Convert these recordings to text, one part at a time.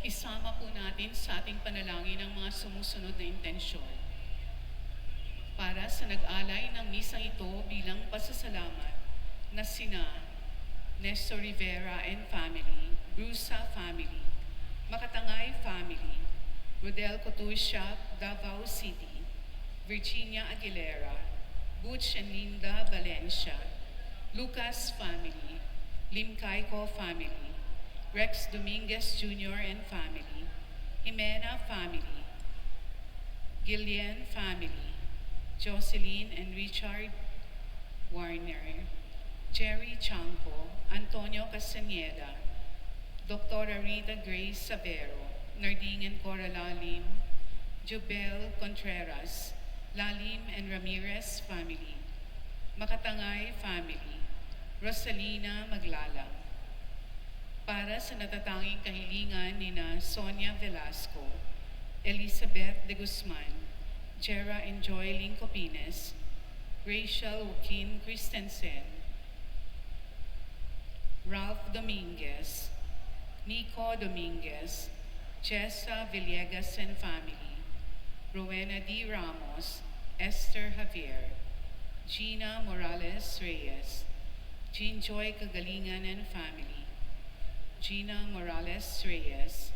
Isama po natin sa ating panalangin ang mga sumusunod na intensyon. Para sa nag-alay ng misang ito bilang pasasalamat na sina Nestor Rivera and family, Brusa family, Makatangay family, Rodel Cotusiak, Davao City, Virginia Aguilera, Butch and Linda Valencia, Lucas family, Lim Caico family, Rex Dominguez Jr. and family, Jimena family, Gillian family, Jocelyn and Richard Warner, Jerry Chanco, Antonio Castaneda, Dr. Rita Grace Savero, Narding and Cora Lalim, Jubel Contreras, Lalim and Ramirez family, Makatangay family, Rosalina Maglalang. Para sa natatanging kahilingan ni na Sonia Velasco, Elizabeth de Guzman, Jera and Joy Lincopines, Rachel Joaquin Christensen, Ralph Dominguez, Nico Dominguez, Jessa Villegas and family, Rowena D. Ramos, Esther Javier, Gina Morales Reyes, Jean Joy Kagalingan and family, Gina Morales Reyes,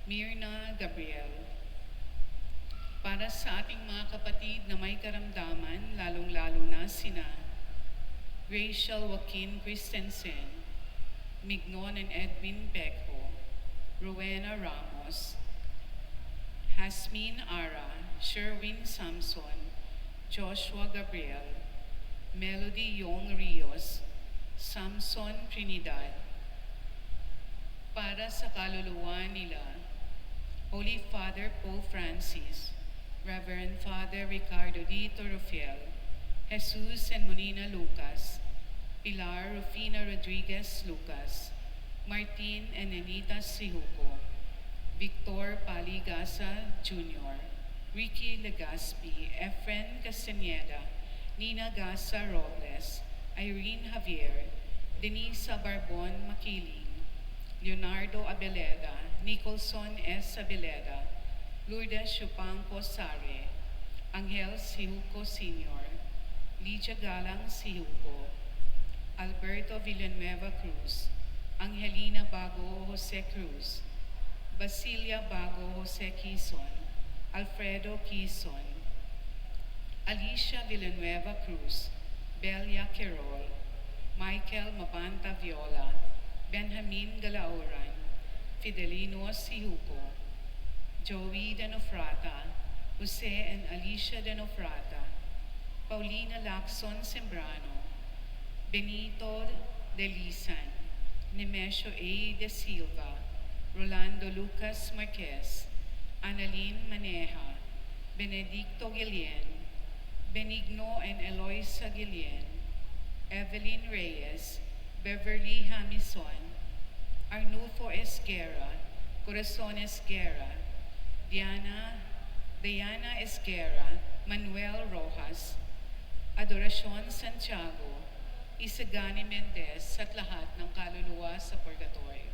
Mirna Gabriel. Para sa ating mga kapatid na may karamdaman, lalong-lalo na sina Rachel Joaquin Christensen, Mignon and Edwin Pecco, Rowena Ramos, Hasmin Ara, Sherwin Samson, Joshua Gabriel, Melody Yong Rios, Samson Trinidad. Para sa kaluluwa nila, Holy Father Pope Francis, Reverend Father Ricardo D. Torrofiel, Jesus and Monina Lucas, Pilar Rufina Rodriguez Lucas, Martin and Anita Sihuco, Victor Paligasa Jr., Ricky Legaspi, Efren Castaneda, Nina Gasa Robles, Irene Javier, Denisa Barbon Makiling, Leonardo Abeleda, Nicholson S. Abeleda, Lourdes Chupanco Sare, Angel Sihuco Sr., Lydia Galang Sihuco, Alberto Villanueva Cruz, Angelina Bago Jose Cruz, Basilia Bago Jose Quizon, Alfredo Quizon, Alicia Villanueva Cruz, Belia Quirol, Michael Mabanta Viola, Benjamin Galauran, Fidelino Sihuco, Joey Denofrata, Jose and Alicia Denofrata, Paulina Lacson Sembrano, Benito Delisan, Nemesio A. De Silva, Rolando Lucas Marquez, Annalyn Maneja, Benedicto Guillen, Benigno and Eloisa Guillen, Evelyn Reyes, Beverly Hamison, Arnulfo Esguerra, Corazon Esguerra, Diana Esguerra, Manuel Rojas, Adoracion Santiago, Isagani Mendez at lahat ng kaluluwa sa purgatorio.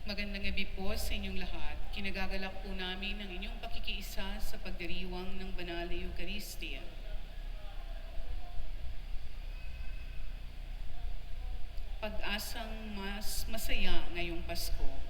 Magandang gabi po sa inyong lahat. Kinagagalak po namin ang inyong pakikiisa sa pagdiriwang ng Banal na Eucharistia. Pag-asang mas masaya ngayong Pasko.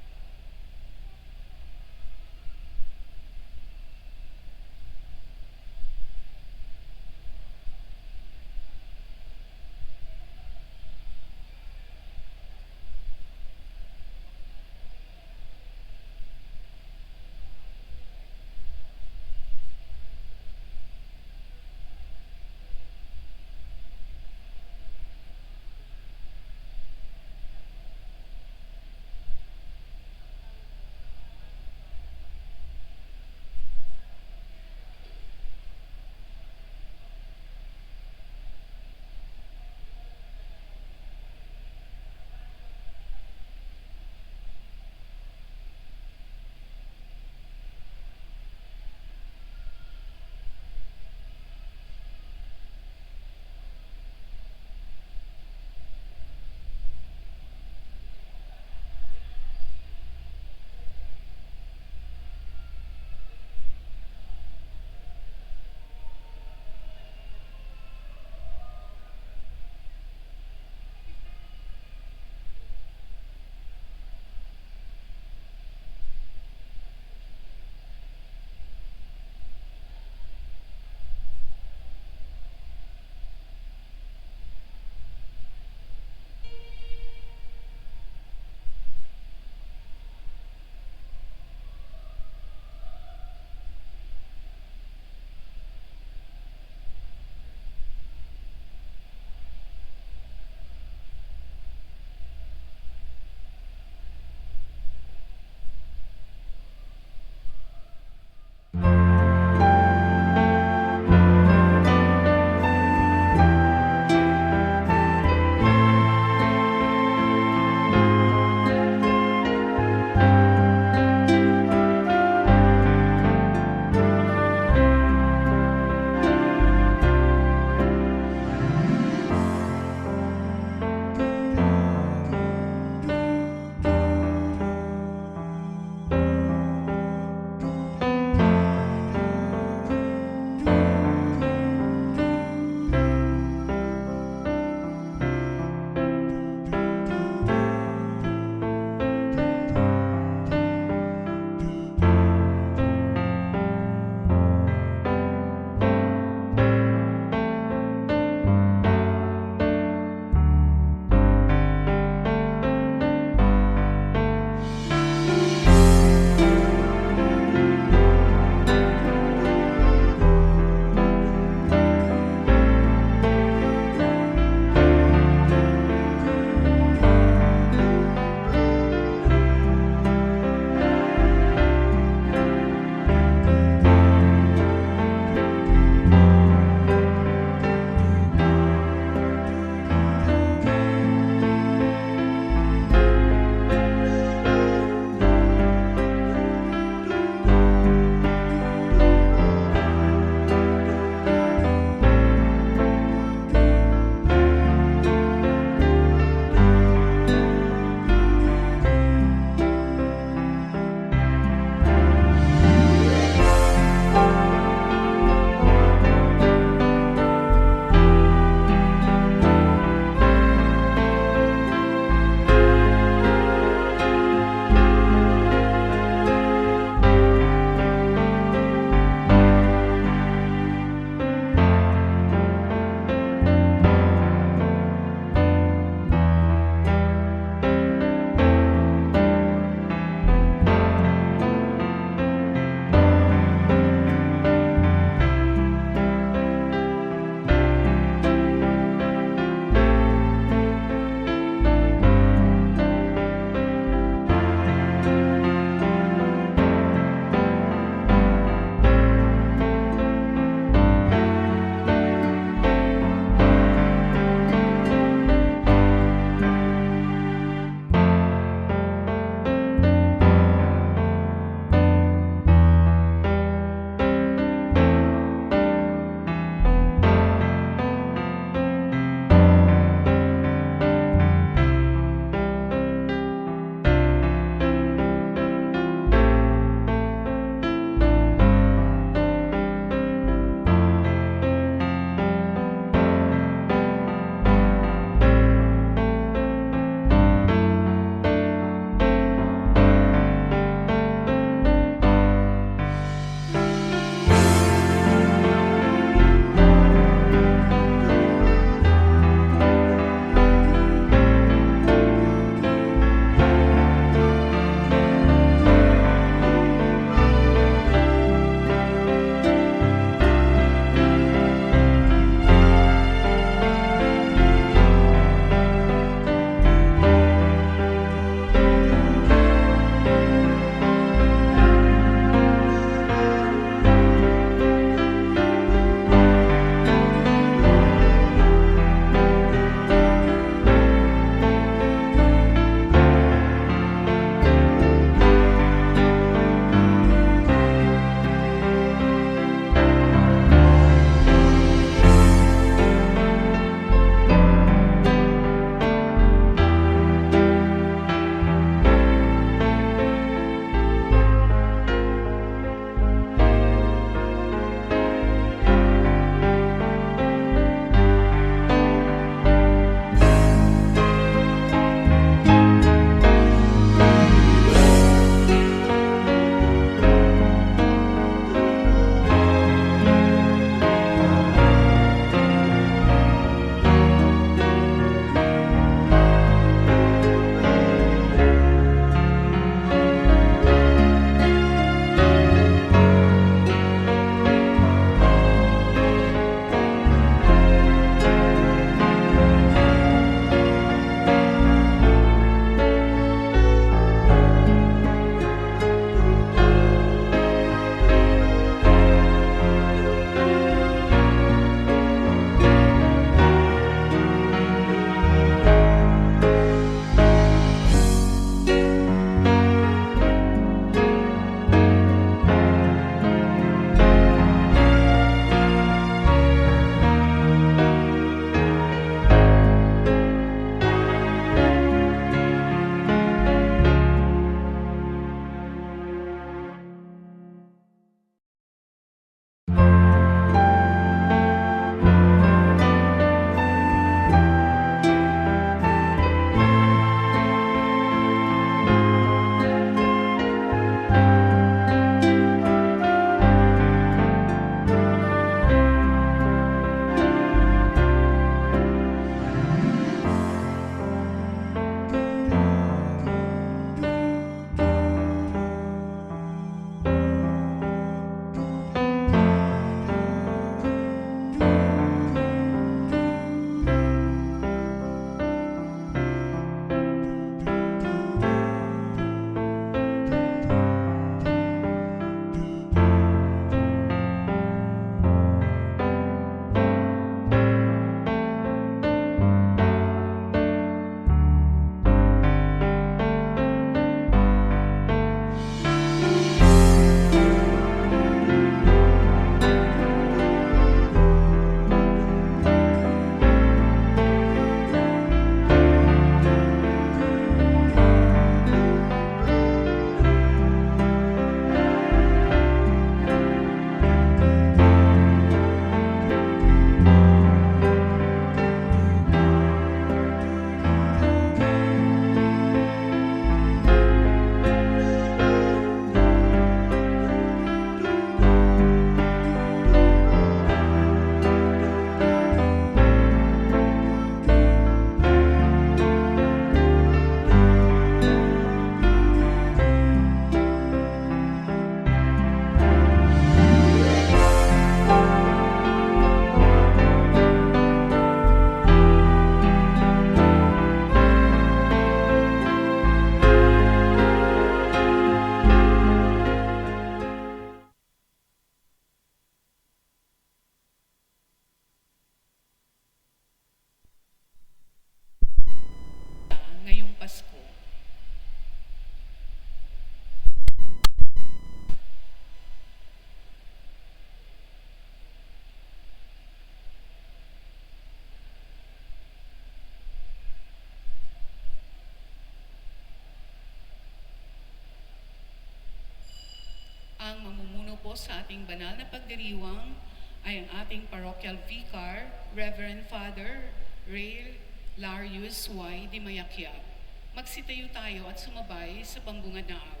sa ating banal na pagdiriwang ay ang ating parochial vicar, Reverend Father Ray Larius Y. Di Mayakyab. Magsitayo tayo at sumabay sa pambungad na awit.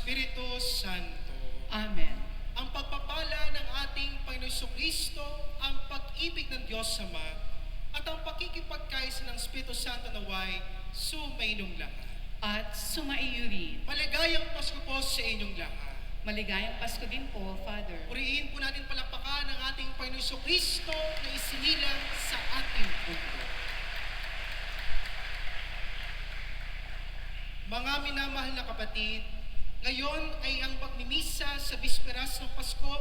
Espiritu Santo. Amen. Ang pagpapala ng ating Panginoon Kristo, ang pag-ibig ng Diyos Ama, at ang pakikipagkaisa ng Espiritu Santo naway sumainyong lahat. At sumaiyo rin. Maligayang Pasko po sa inyong lahat. Maligayang Pasko din po, Father. Purihin po natin palakpakan ng ating Panginoon Kristo na isinilang sa ating mundo. Mga minamahal na kapatid, ngayon ay ang pagmimisa sa bisperas ng Pasko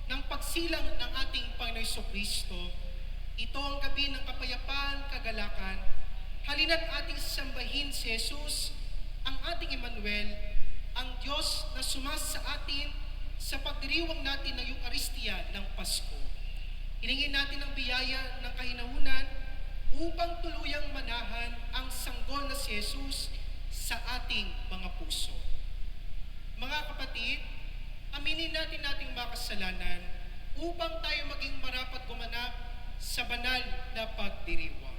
ng pagsilang ng ating Panginoon Kristo. Ito ang gabi ng kapayapaan, kagalakan. Halina't ating sambahin si Jesus, ang ating Emmanuel, ang Diyos na sumas sa atin sa pagdiriwang natin ng Eucharistia ng Pasko. Hilingin natin ang biyaya ng kahinahunan upang tuluyang manahan ang sanggol na si Jesus sa ating mga puso. Mga kapatid, aminin natin ating mga kasalanan upang tayo maging marapat gumanap sa banal na pagdiriwang.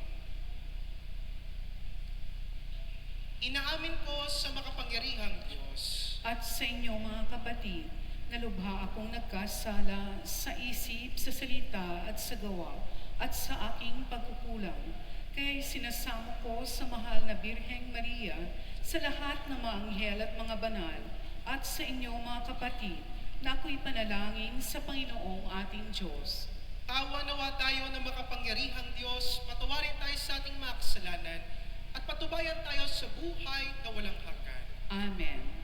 Inaamin ko sa makapangyarihang Diyos At sa inyo, mga kapatid, nalubha akong nagkasala sa isip, sa salita at sa gawa, at sa aking pagkukulang. Kaya sinasamo ko sa mahal na Birheng Maria, sa lahat ng mga anghel at mga banal, at sa inyo, mga kapatid, na ako'y panalangin sa Panginoong ating Diyos. Awa nawa tayo ng makapangyarihang Diyos, patawarin tayo sa ating mga kasalanan, at patubayan tayo sa buhay na walang hanggan. Amen.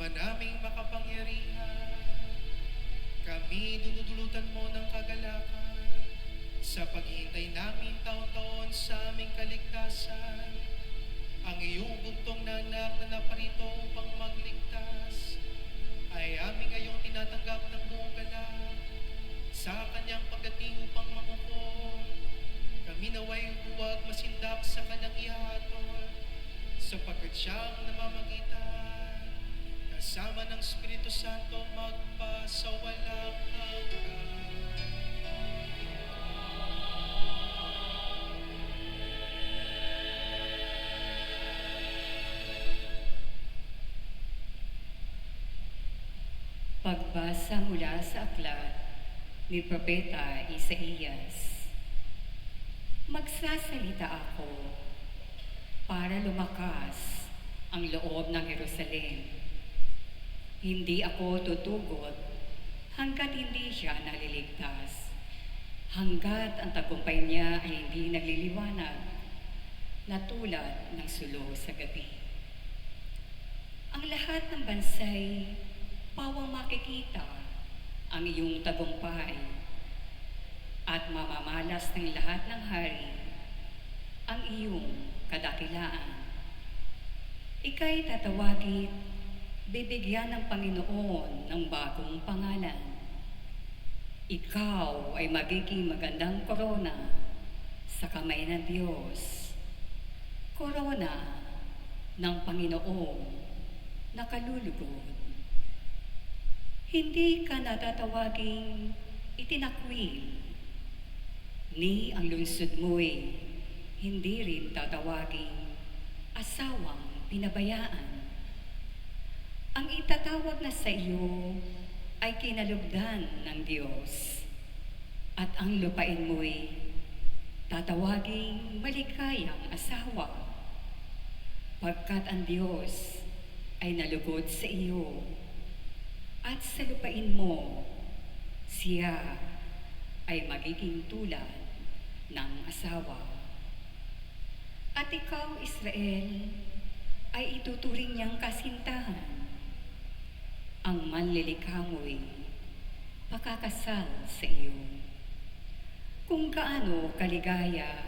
Ama naming makapangyarihan, kami dudulutan mo ng kagalakan sa paghihintay namin taon-taon sa aming kaligtasan. Ang iyong buntong na anak na naparito upang magligtas ay aming ngayong tinatanggap ng buong galak sa kanyang pagdating upang mangukom. Kami naway huwag masindak sa kanyang ihahatol sapagkat siyang namamagitan kasama ng Espiritu Santo magpasawalang hanggan. Pagbasa mula sa aklat ni Propeta Isaías. Magsasalita ako para lumakas ang loob ng Jerusalem. Hindi ako tutugot hanggat hindi siya naliligtas, hanggat ang tagumpay niya ay hindi nagliliwanag na tulad ng sulo sa gabi. Ang lahat ng bansay pawang makikita ang iyong tagumpay at mamamalas ng lahat ng hari ang iyong kadakilaan. Ika'y tatawagin, bibigyan ng Panginoon ng bagong pangalan. Ikaw ay magiging magandang korona sa kamay ng Diyos. Korona ng Panginoon na kalulugod. Hindi ka natatawaging itinakwil, ni ang lungsod mo'y hindi rin tatawaging asawang pinabayaan. Ang itatawag na sa iyo ay kinalugdan ng Diyos, at ang lupain mo'y tatawaging maligayang asawa, pagkat ang Diyos ay nalugod sa iyo. At sa lupain mo, siya ay magiging tulad ng asawa. At ikaw, Israel, ay ituturing niyang kasintahan. Ang manlilikha mo'y pakakasal sa iyo. Kung gaano kaligaya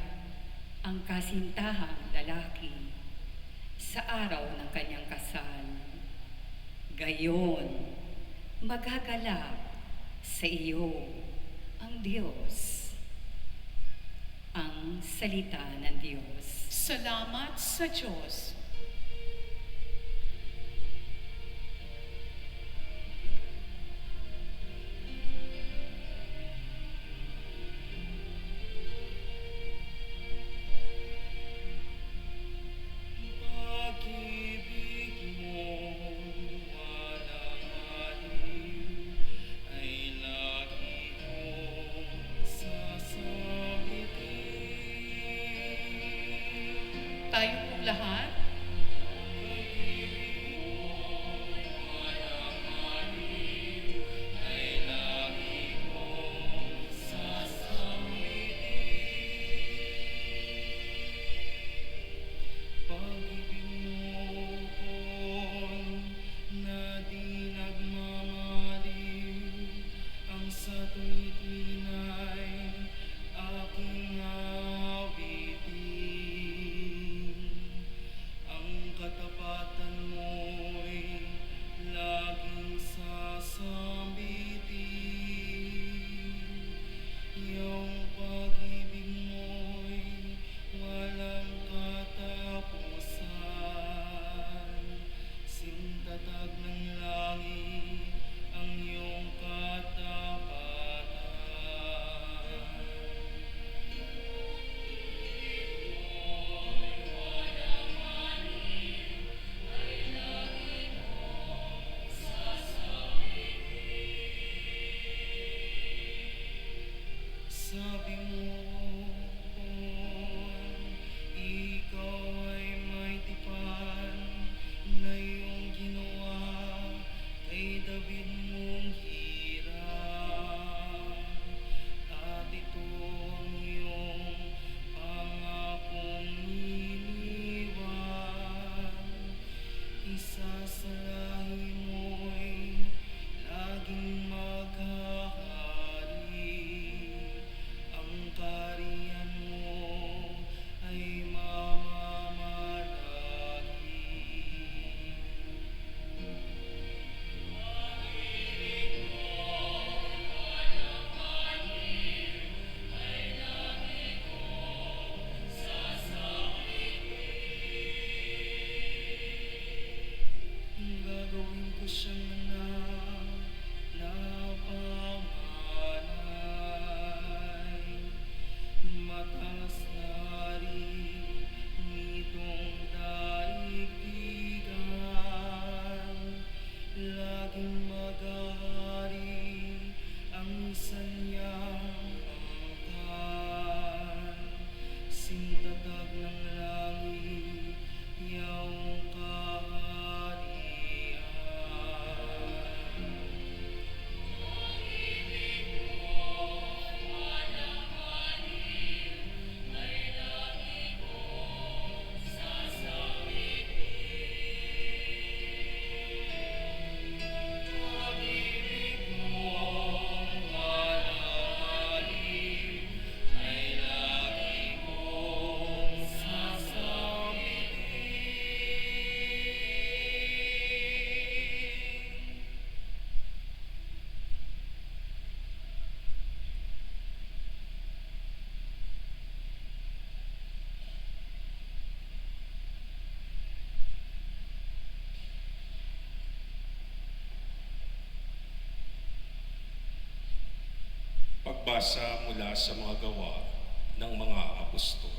ang kasintahang lalaki sa araw ng kanyang kasal, gayon magagalak sa iyo ang Diyos. Ang salita ng Diyos. Salamat sa Diyos. Tayo po lahat. Isasalahin mo laging maghahari. Ang kaharian mo ay mamamalagi. Gagawin ko siyang anak na panganay. Mataas na hari nitong daigdigan. Laging maghahari ang sanyang angkan. Sintatag ng langit, iyong kaharian. Pag-ibig mo, mananahalik, ay lagi kong sasabihin. Pagbasa mula sa mga gawa ng mga apostol.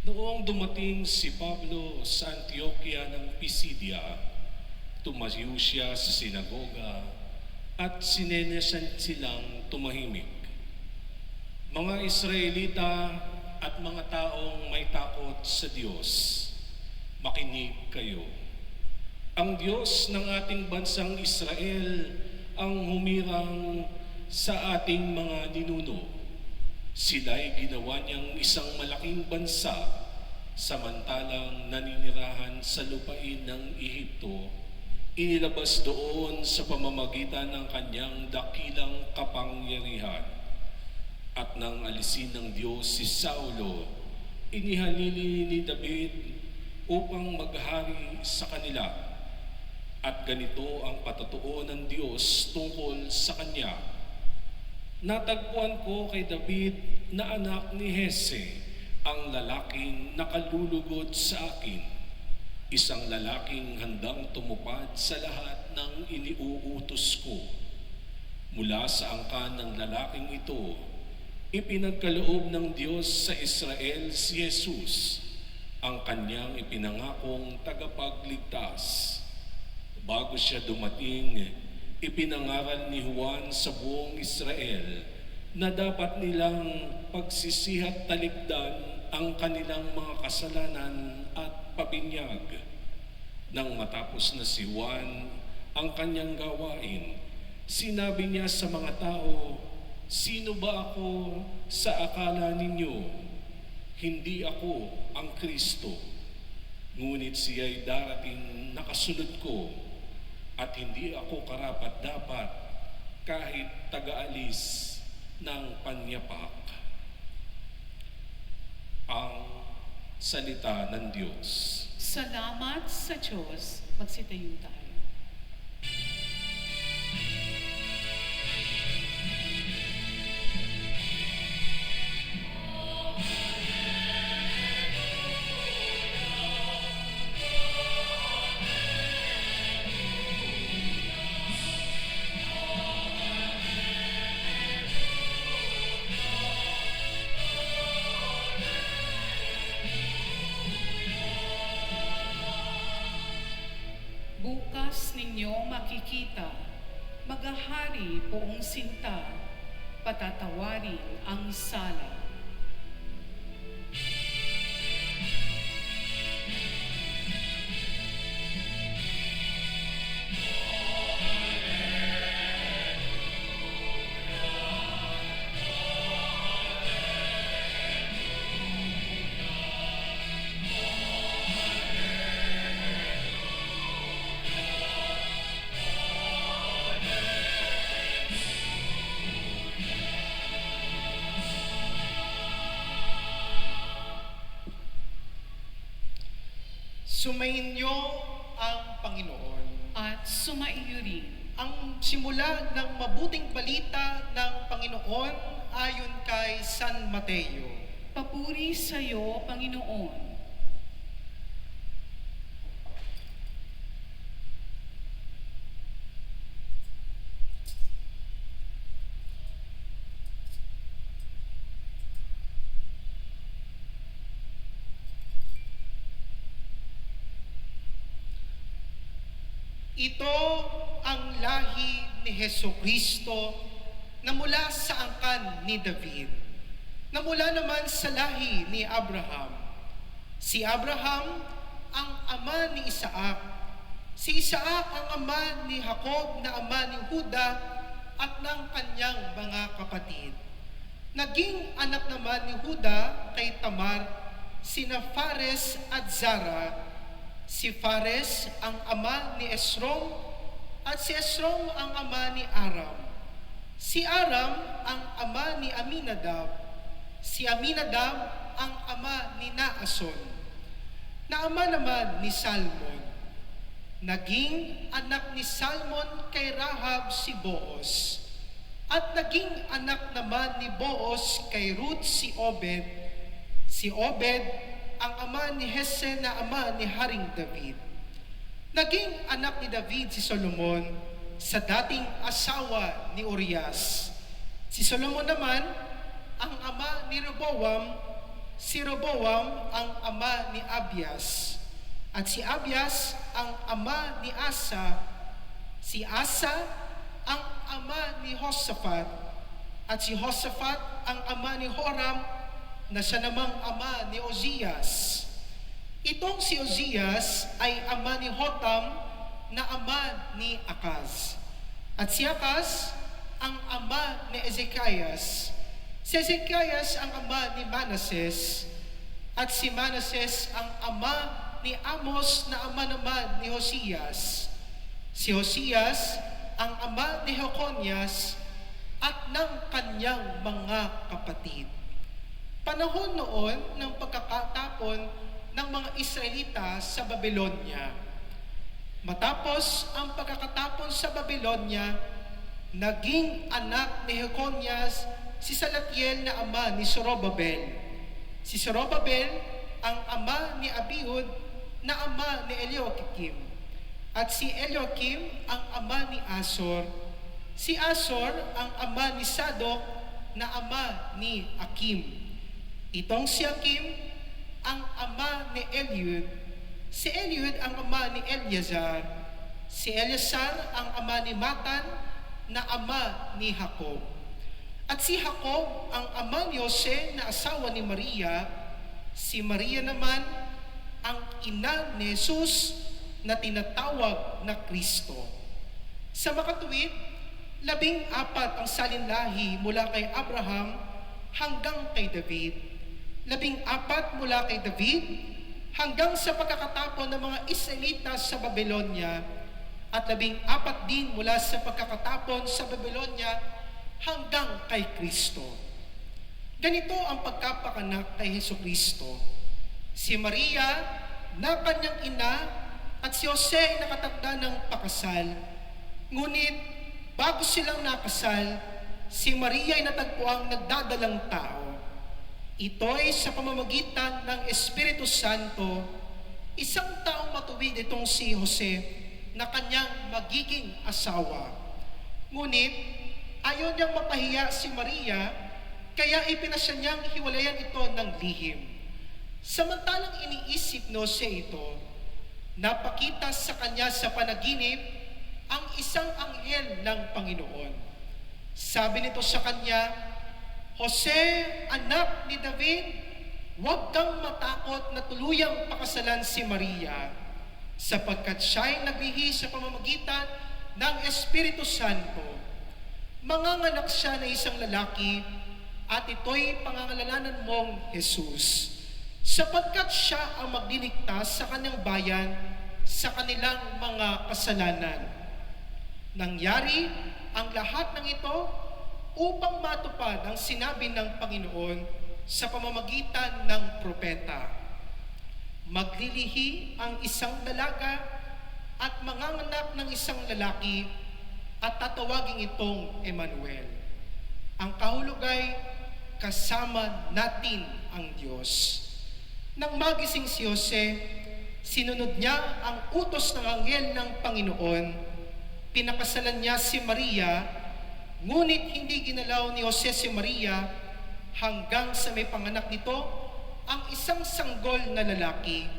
Noong dumating si Pablo sa Antioquia ng Pisidia, tumayo siya sa sinagoga at sinenesan silang tumahimik. Mga Israelita at mga taong may takot sa Diyos, makinig kayo. Ang Diyos ng ating bansang Israel ang humirang sa ating mga ninuno. Sila'y ginawa niyang isang malaking bansa samantalang naninirahan sa lupain ng Ehipto. Inilabas doon sa pamamagitan ng kanyang dakilang kapangyarihan. At nang alisin ng Diyos si Saulo, inihalili ni David upang maghari sa kanila. At ganito ang patotoo ng Diyos tungkol sa kanya. Natagpuan ko kay David na anak ni Hese, ang lalaking nakalulugod sa akin, isang lalaking handang tumupad sa lahat ng iniuutos ko. Mula sa angkan ng lalaking ito, ipinagkaloob ng Diyos sa Israel si Jesus, ang kanyang ipinangakong tagapagligtas. Bago siya dumating, ipinangaral ni Juan sa buong Israel na dapat nilang pagsisihat talikdan ang kanilang mga kasalanan at pabinyag. Nang matapos na si Juan ang kanyang gawain, sinabi niya sa mga tao, "Sino ba ako sa akala ninyo? Hindi ako ang Kristo. Ngunit siya'y darating na kasunod ko, at hindi ako karapat-dapat kahit taga-alis ng panyapak." Ang salita ng Diyos. Salamat sa Diyos. Magsitayo tayo. Bukas ninyo makikita, maghahari buong sinta, patatawarin ang sala. Sumainyo ang Panginoon. At sumaiyo rin. Ang simula ng mabuting balita ng Panginoon ayon kay San Mateo. Papuri sa iyo, Panginoon. Ito ang lahi ni Hesukristo na mula sa angkan ni David, na mula naman sa lahi ni Abraham. Si Abraham ang ama ni Isaac. Si Isaac ang ama ni Jacob na ama ni Juda at ng kanyang mga kapatid. Naging anak naman ni Juda kay Tamar sina Fares at Zara. Si Fares ang ama ni Esrom at si Esrom ang ama ni Aram. Si Aram ang ama ni Aminadab. Si Aminadab ang ama ni Naason, na ama naman ni Salmon. Naging anak ni Salmon kay Rahab si Boaz. At naging anak naman ni Boaz kay Ruth si Obed. Si Obed ang ama ni Hese na ama ni Haring David. Naging anak ni David si Solomon sa dating asawa ni Urias. Si Solomon naman ang ama ni Rehoboam, si Rehoboam ang ama ni Abias, at si Abias ang ama ni Asa, si Asa ang ama ni Josaphat, at si Josaphat ang ama ni Joram, na siya namang ama ni Ozias. Itong si Ozias ay ama ni Hotam na ama ni Akaz. At si Akaz ang ama ni Ezekias. Si Ezekias ang ama ni Manases. At si Manases ang ama ni Amos na ama naman ni Hosias. Si Hosias ang ama ni Jeconias at ng kanyang mga kapatid. Panahon noon ng pagkakatapon ng mga Israelita sa Babylonia. Matapos ang pagkakatapon sa Babylonia, naging anak ni Jeconias si Salatiel na ama ni Zorobabel. Si Zorobabel ang ama ni Abiud na ama ni Eliokim. At si Eliokim ang ama ni Asor. Si Asor ang ama ni Sadok na ama ni Akim. Itong si Akim ang ama ni Eliud. Si Eliud ang ama ni Eleazar. Si Eleazar ang ama ni Matan na ama ni Jacob. At si Jacob ang ama ni Jose na asawa ni Maria. Si Maria naman ang ina ni Jesus na tinatawag na Kristo. Sa makatuwid, 14 ang salinlahi mula kay Abraham hanggang kay David. 14 mula kay David hanggang sa pagkakatapon ng mga Israelita sa Babylonia at 14 din mula sa pagkakatapon sa Babylonia hanggang kay Kristo. Ganito ang pagkapakanak kay Hesukristo. Si Maria na kanyang ina at si Jose ay nakatagda ng pakasal. Ngunit bago silang nakasal, si Maria ay natagpuang nagdadalang tao. Ito'y sa pamamagitan ng Espiritu Santo, isang taong matuwid itong si Jose na kanyang magiging asawa. Ngunit ayaw niyang mapahiya si Maria, kaya ipinasya niyang hiwalayan ito ng lihim. Samantalang iniisip ni Jose ito, napakita sa kanya sa panaginip ang isang anghel ng Panginoon. Sabi nito sa kanya, Jose, anak ni David, huwag kang matakot na tuluyang pakasalan si Maria, sapagkat siya'y naglihi sa pamamagitan ng Espiritu Santo. Manganganak siya na isang lalaki, at ito'y pangangalanan mong Jesus, sapagkat siya ang magliligtas sa kanyang bayan sa kanilang mga kasalanan. Nangyari ang lahat ng ito upang matupad ang sinabi ng Panginoon sa pamamagitan ng propeta. Maglilihi ang isang dalaga at manganganak ng isang lalaki at tatawagin itong Emmanuel. Ang kahulugay, kasama natin ang Diyos. Nang magising si Jose, sinunod niya ang utos ng anghel ng Panginoon. Pinakasalan niya si Maria, ngunit hindi ginalaw ni Jose si Maria hanggang sa may panganak nito ang isang sanggol na lalaki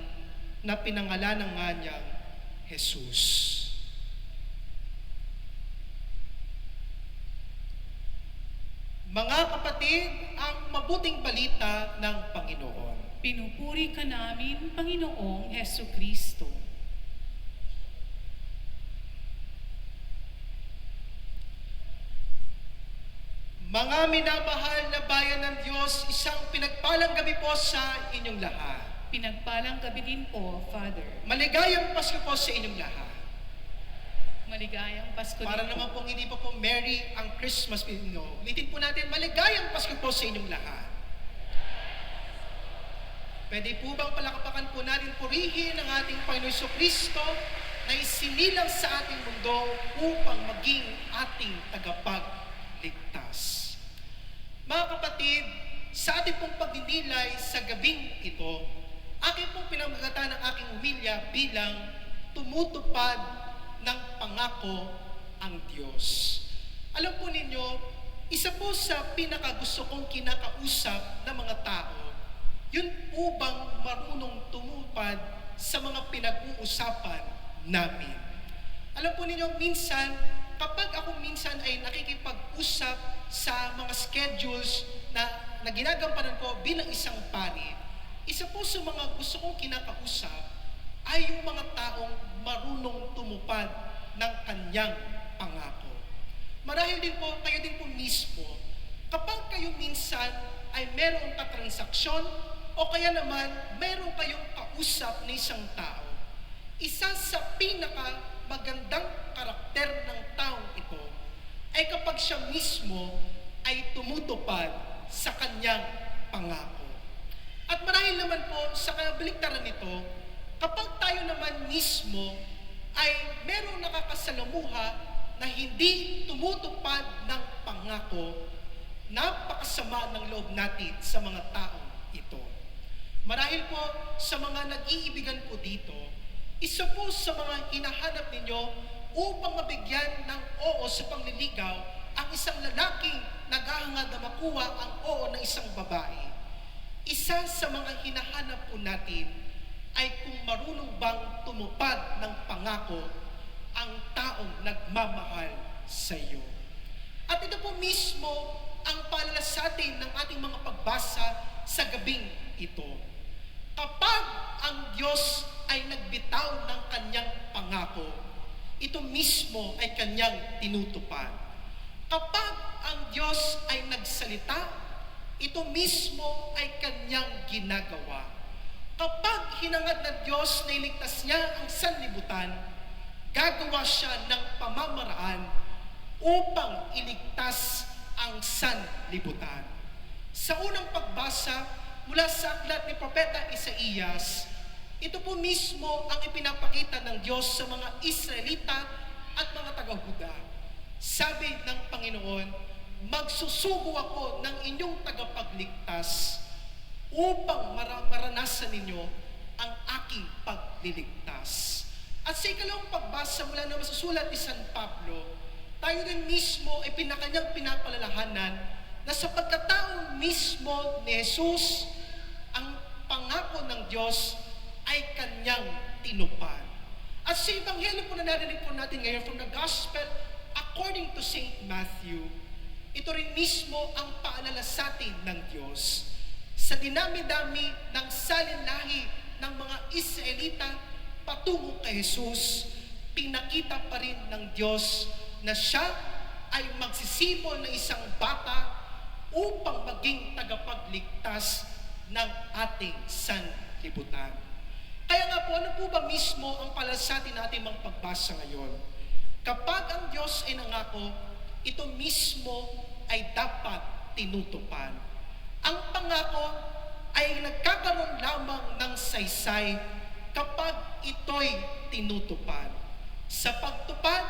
na pinangalanan nga niyang Jesus. Mga kapatid, ang mabuting balita ng Panginoon. Pinupuri ka namin, Panginoong Heso Kristo. Mga minamahal na bayan ng Diyos, isang pinagpalang gabi po sa inyong lahat. Pinagpalang gabi din po, Father. Maligayang Pasko po sa inyong lahat. Maligayang Pasko Para din naman po. pong hindi pa po merry ang Christmas pinyo, ulitin po natin, maligayang Pasko po sa inyong lahat. Pwede po bang palakpakan po natin purihin ang ating Panginoon Kristo na isinilang sa ating mundo upang maging ating tagapagligtas. Mga kapatid, sa ating pong pagdinilay sa gabing ito, aking pong pinamagatan ng aking umilya bilang tumutupad ng pangako ang Diyos. Alam po ninyo, isa po sa pinakagusto kong kinakausap ng mga tao, yun po bang marunong tumupad sa mga pinag-uusapan namin. Alam po ninyo, minsan, kapag ako minsan ay nakikipag-usap sa mga schedules na ginagampanan ko bilang isang pari, isa po sa mga gusto kong kinakausap ay yung mga taong marunong tumupad ng kanyang pangako. Marahil din po, kayo din po mismo, kapag kayo minsan ay merong katransaksyon o kaya naman meron kayong kausap na isang tao, isa sa pinakamagandang karakter ng taong ito ay kapag siya mismo ay tumutupad sa kanyang pangako. At marahil naman po sa kabaliktaran nito, kapag tayo naman mismo ay merong nakakasalamuha na hindi tumutupad ng pangako, napakasama ng loob natin sa mga taong ito. Marahil po sa mga nag-iibigan po dito, isa po sa mga hinahanap ninyo upang mabigyan ng oo sa pangliligaw ang isang lalaking naghahangad na makuha ang oo ng isang babae. Isa sa mga hinahanap po natin ay kung marunong bang tumupad ng pangako ang taong nagmamahal sa iyo. At ito po mismo ang palalasatin ng ating mga pagbasa sa gabing ito. Kapag ang Diyos ay nagbitaw ng kanyang pangako, ito mismo ay kanyang tinutupad. Kapag ang Diyos ay nagsalita, ito mismo ay kanyang ginagawa. Kapag hinangad ng Diyos na iligtas niya ang sanlibutan, gagawa siya ng pamamaraan upang iligtas ang sanlibutan. Sa unang pagbasa mula sa aklat ni Propeta Isaías, ito po mismo ang ipinapakita ng Diyos sa mga Israelita at mga taga-Huda. Sabi ng Panginoon, magsusugo ako ng inyong tagapagligtas upang maranasan ninyo ang aking pagliligtas. At sa ikalawang pagbasa mula naman sa sulat ni San Pablo, tayo rin mismo ay pinakanyang pinapalalahanan na sa pagkataon mismo ni Jesus, ang pangako ng Diyos ay kanyang tinupad. At sa Ebanghelyo po na narinig po natin ngayon from the Gospel according to St. Matthew, ito rin mismo ang paalala sa atin ng Diyos. Sa dinami-dami ng salinlahi ng mga Israelita patungo kay Jesus, pinakita pa rin ng Diyos na siya ay magsisibol ng isang bata upang maging tagapagligtas ng ating sanlibutan. Kaya nga po, ano po ba mismo ang palasatin natin mga pagbasa ngayon? Kapag ang Diyos ay nangako, ito mismo ay dapat tinutupad. Ang pangako ay nagkakaroon lamang ng saysay kapag ito'y tinutupad. Sa pagtupad,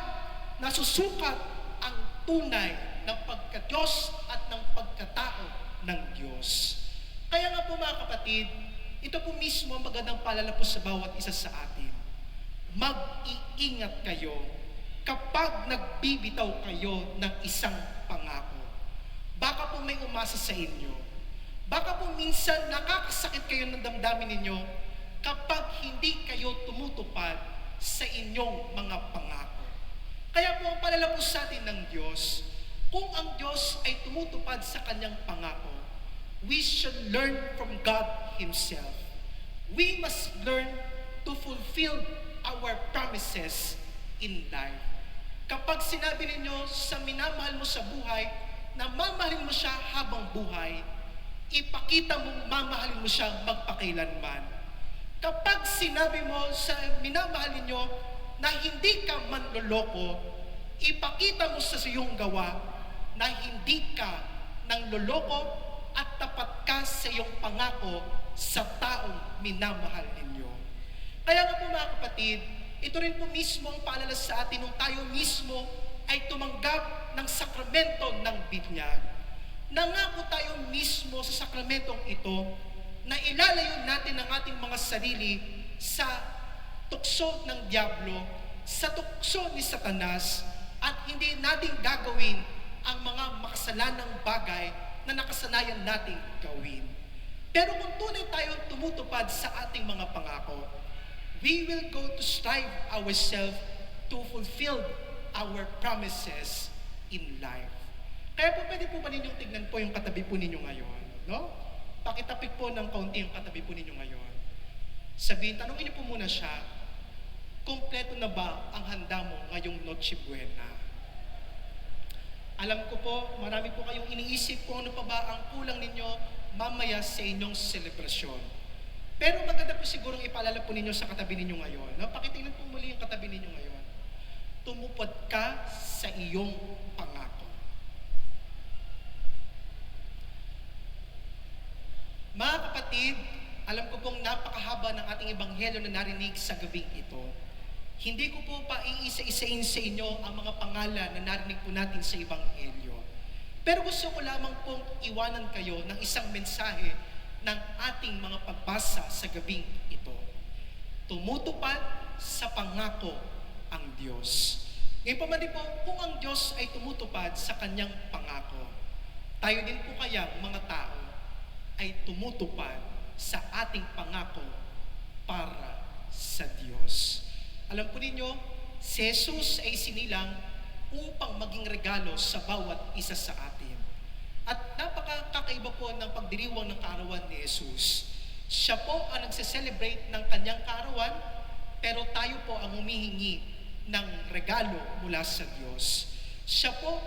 nasusukat ang tunay ng pagka-Diyos at ng pagkatao ng Diyos. Kaya nga po mga kapatid, ito po mismo ang magandang paalala po sa bawat isa sa atin. Mag-iingat kayo kapag nagbibitaw kayo ng isang pangako. Baka po may umasa sa inyo. Baka po minsan nakakasakit kayo ng damdamin ninyo kapag hindi kayo tumutupad sa inyong mga pangako. Kaya po ang paalala po sa atin ng Diyos, kung ang Diyos ay tumutupad sa kanyang pangako, we should learn from God Himself. We must learn to fulfill our promises in life. Kapag sinabi ninyo sa minamahal mo sa buhay na mamahalin mo siya habang buhay, ipakita mong mamahalin mo siya magpakailanman. Kapag sinabi mo sa minamahal ninyo na hindi ka manloloko, ipakita mo sa iyong gawa na hindi ka nangloloko at tapat ka sa iyong pangako sa taong minamahal ninyo. Kaya nga po mga kapatid, ito rin po mismo ang paalala sa atin nung tayo mismo ay tumanggap ng sakramento ng binyag. Nangako tayo mismo sa sakramentong ito na ilalayo natin ang ating mga sarili sa tukso ng Diablo, sa tukso ni Satanas, at hindi natin gagawin ang mga makasalanang bagay na nakasanayan nating gawin. Pero kung tunay tayong tumutupad sa ating mga pangako, we will go to strive ourselves to fulfill our promises in life. Kaya po pwede po ba ninyong tignan po yung katabi po ninyo ngayon? No? Pakitapik po ng kaunti yung katabi po ninyo ngayon. Sabihin, tanongin niyo po muna siya, kumpleto na ba ang handa mo ngayong Noche Buena? Alam ko po, marami po kayong iniisip kung ano pa ba ang kulang ninyo mamaya sa inyong selebrasyon. Pero maganda po sigurong ipaalala po ninyo sa katabi ninyo ngayon. No? Pakitingnan po muli yung katabi ninyo ngayon. Tumupad ka sa iyong pangako. Mga kapatid, alam ko pong napakahaba ng ating ebanghelyo na narinig sa gabing ito. Hindi ko po pa iisa-isain sa inyo ang mga pangalan na narinig po natin sa ebanghelyo. Pero gusto ko lamang pong iwanan kayo ng isang mensahe ng ating mga pagbasa sa gabing ito. Tumutupad sa pangako ang Diyos. Ngayon pa man din po, kung ang Diyos ay tumutupad sa kanyang pangako, tayo din po kaya mga tao ay tumutupad sa ating pangako para sa Diyos. Alam po ninyo, si Jesus ay sinilang upang maging regalo sa bawat isa sa atin. At napakakaiba po ng pagdiriwang ng kaarawan ni Jesus. Siya po ang nagse-celebrate ng kanyang kaarawan, pero tayo po ang humihingi ng regalo mula sa Diyos. Siya po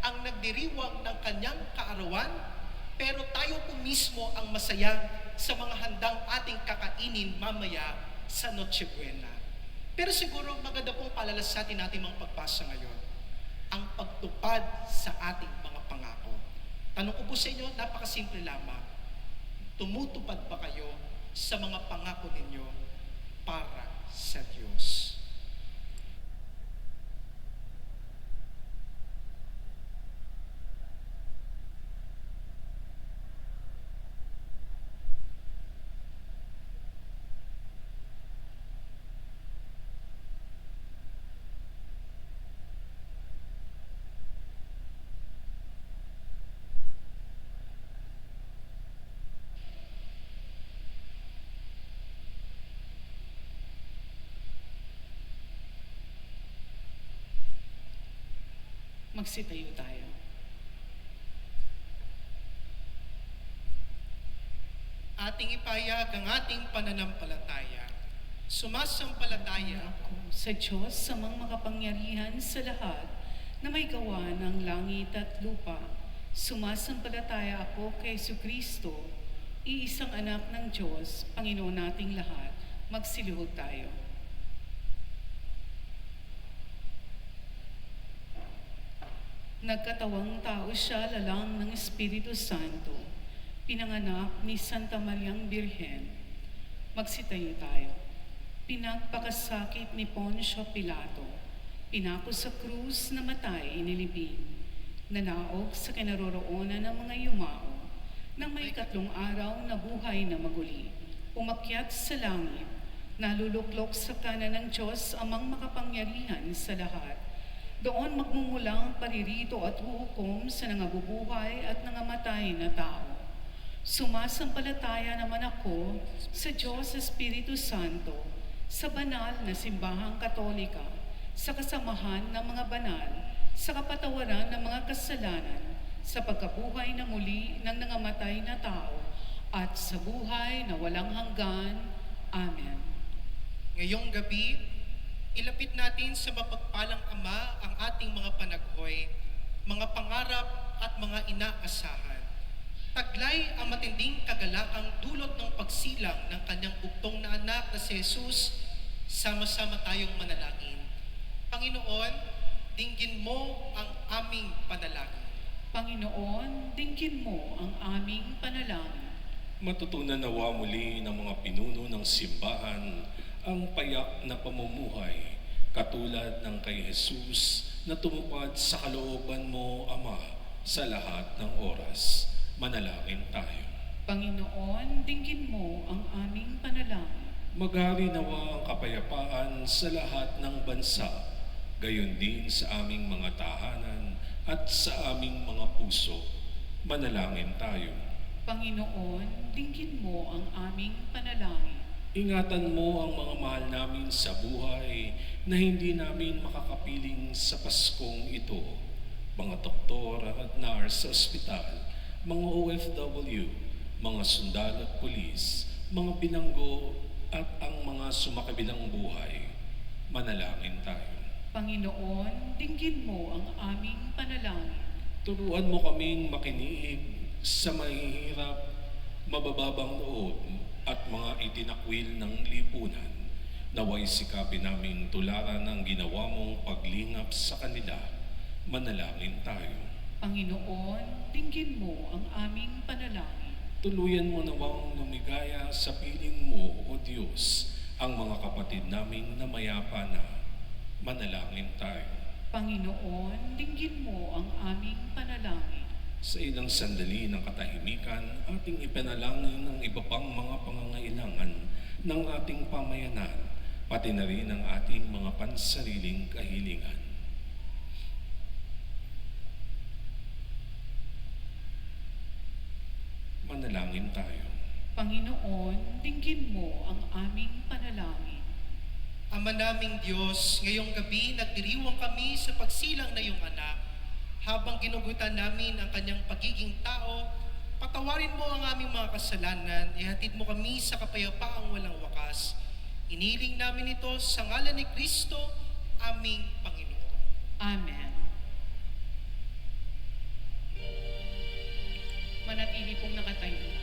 ang nagdiriwang ng kanyang kaarawan, pero tayo po mismo ang masaya sa mga handang ating kakainin mamaya sa Noche Buena. Pero siguro maganda pong paalala sa atin natin mga pagpasa ngayon, ang pagtupad sa ating mga pangako. Tanong ko po sa inyo, napakasimple lamang. Tumutupad ba kayo sa mga pangako ninyo para sa Diyos? Magsitayo tayo. Ating ipahayag ang ating pananampalataya. Sumasampalataya Ako sa Diyos sa mga makapangyarihan sa lahat na may gawa ng langit at lupa. Sumasampalataya ako kay Jesucristo, iisang anak ng Diyos, Panginoon nating lahat. Magsilihod tayo. Nagkatawang tao siya lalang ng Espiritu Santo. pinanganak ni Santa Mariang Birhen. Magsitayo tayo. Pinagpakasakit ni Poncio Pilato, pinako sa krus, namatay, inilibing, nanaog sa kinaroroonan ng mga yumao, nang may 3 araw na buhay na maguli, umakyat sa langit, naluluklok sa kanan ng Diyos amang makapangyarihan sa lahat. Doon magmumula ang paririto at huhukom sa nangabubuhay at nangamatay na tao. Sumasampalataya naman ako sa Diyos Espiritu Santo, sa banal na simbahang katolika, sa kasamahan ng mga banal, sa kapatawaran ng mga kasalanan, sa pagkabuhay na muli ng nangamatay na tao, at sa buhay na walang hanggan. Amen. Ngayong gabi, ilapit natin sa mapagpalang Ama ang ating mga panaghoy, mga pangarap at mga inaasahan. Taglay ang matinding kagalakang dulot ng pagsilang ng kanyang bugtong na anak na si Jesus. Sama-sama tayong manalangin. Panginoon, dinggin mo ang aming panalangin. Panginoon, dinggin mo ang aming panalangin. Matutunan nawa muli ng mga pinuno ng simbahan ang payak na pamumuhay katulad ng kay Jesus na tumupad sa kalooban mo, Ama, sa lahat ng oras. Manalangin tayo. Panginoon, dinggin mo ang aming panalangin. Maghari nawa ang kapayapaan sa lahat ng bansa, gayon din sa aming mga tahanan at sa aming mga puso. Manalangin tayo. Panginoon, dinggin mo ang aming panalangin. Ingatan mo ang mga mahal namin sa buhay na hindi namin makakapiling sa Paskong ito. Mga doktor at nurse sa ospital, mga OFW, mga sundalo at pulis, mga binanggo at ang mga sumakabilang buhay. Manalangin tayo. Panginoon, dinggin mo ang aming panalangin. Turuan mo kaming makinig sa mahihirap, mabababang loob at mga itinakwil ng lipunan. Naway sikapin namin tularan ang ginawa mong paglingap sa kanila. Manalangin tayo. Panginoon, dinggin mo ang aming panalangin. Tuluyan mo nawang lumigaya sa piling mo, O Diyos, ang mga kapatid naming namayapa na. Manalangin tayo. Panginoon, dinggin mo ang aming panalangin. Sa ilang sandali ng katahimikan, ating ipanalangin ang iba pang mga pangangailangan ng ating pamayanan, pati na rin ang ating mga pansariling kahilingan. Manalangin tayo. Panginoon, dinggin mo ang aming panalangin. Ama naming Diyos, ngayong gabi nagdiriwang kami sa pagsilang na iyong anak. Habang ginugutan namin ang kanyang pagiging tao, patawarin mo ang aming mga kasalanan, ihatid mo kami sa kapayapaang walang wakas. Iniling namin ito sa ngalan ni Kristo, aming Panginoon. Amen. Manatili pong nakatayo.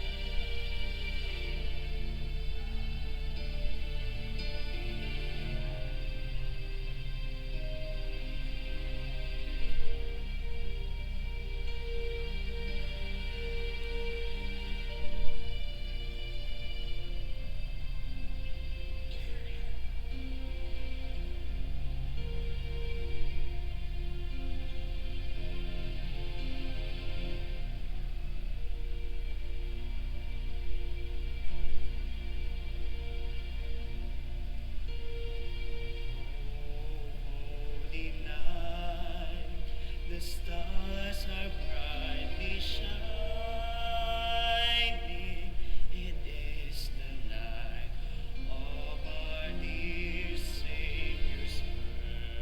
Holy night, the stars are brightly shining. It is the night of our dear Savior's birth.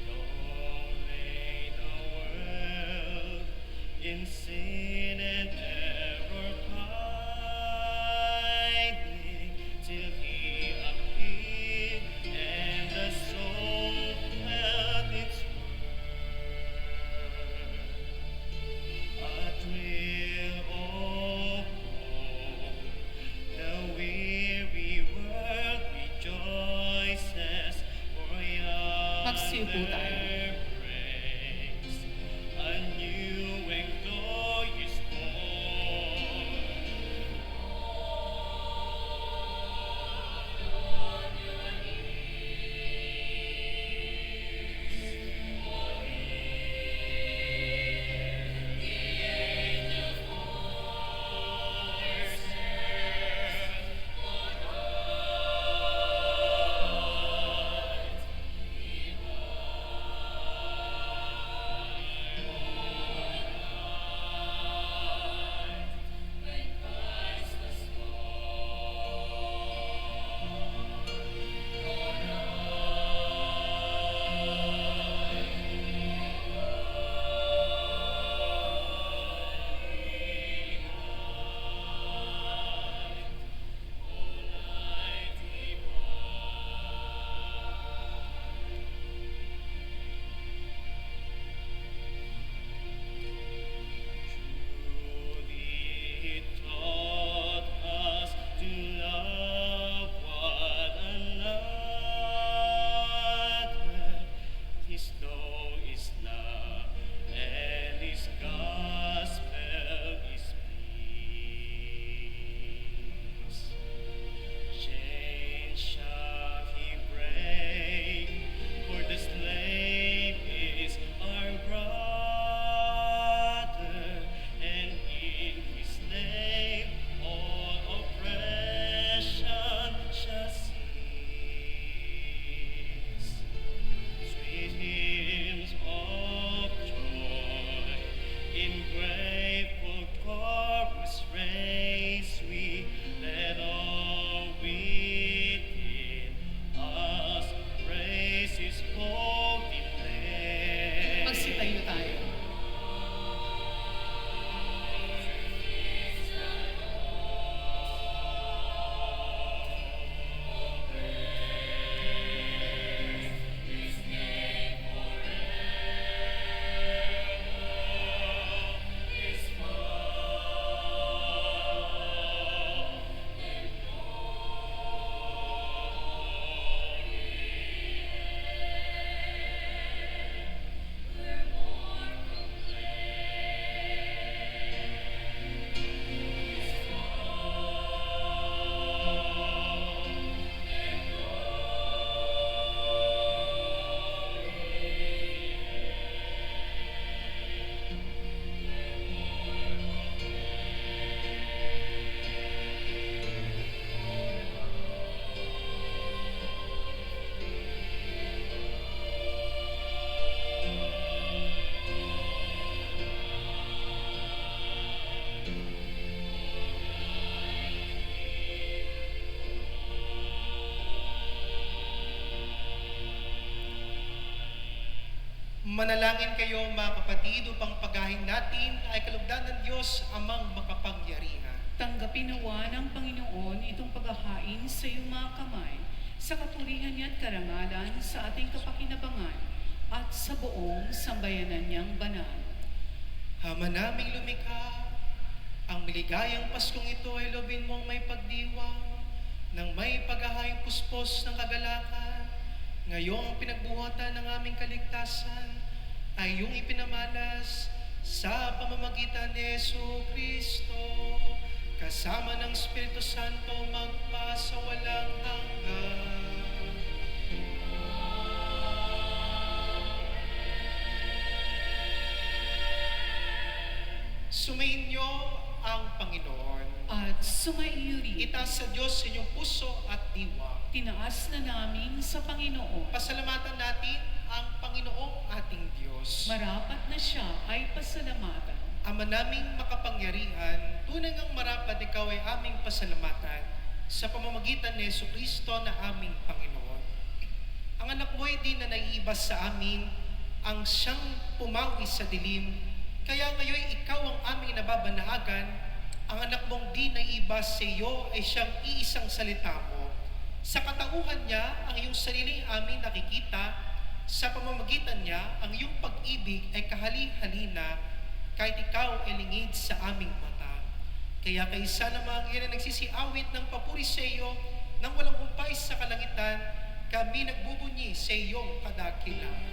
Long lay the world in sin and error pining, till He appeared and the soul felt its worth. A thrill of hope, the weary world rejoices, for Magsiupo tayo. yonder breaks a new and Manalangin kayo mga kapatid upang paghahin natin ay kalugdan ng Diyos amang makapangyarihan. Tanggapin nawa ng Panginoon itong paghahain sa iyong mga kamay, sa katurihan niya at karangalan sa ating kapakinabangan at sa buong sambayanan niyang banal. Ama naming lumikha, ang maligayang Paskong ito ay lobin mong may pagdiwang ng may paghahayang puspos ng kagalakan. Ngayong pinagbuhatan ng aming kaligtasan ay iyong ipinamalas sa pamamagitan ni Yesu Kristo, kasama ng Espiritu Santo magpa sa walang hanggan. Sumainyo ang Panginoon. At sumaiyo rin, Itaas sa Diyos sa inyong puso at diwa. tinaas na namin sa Panginoon. Pasalamatan natin ang Panginoong ating Diyos. Marapat na siya ay pasalamatan. Ama naming makapangyarihan, tunay ngang marapat ikaw ay aming pasalamatan sa pamamagitan ni Jesucristo na aming Panginoon. Ang anak mo ay di na naiibas sa amin, ang siyang pumawi sa dilim, kaya ngayon ikaw ang aming nababanaagan, ang anak mong di naiibas sa iyo ay siyang iisang salita mo. Sa katauhan niya, ang iyong sariling aming nakikita, sa pamamagitan niya, ang iyong pag-ibig ay kahali-halina, kahit ikaw ay lingid sa aming mata. Kaya kaisa na mga iyan na nagsisiawit ng papuri sa iyo, nang walang humpay sa kalangitan, kami nagbubunyi sa iyong kadakilaan.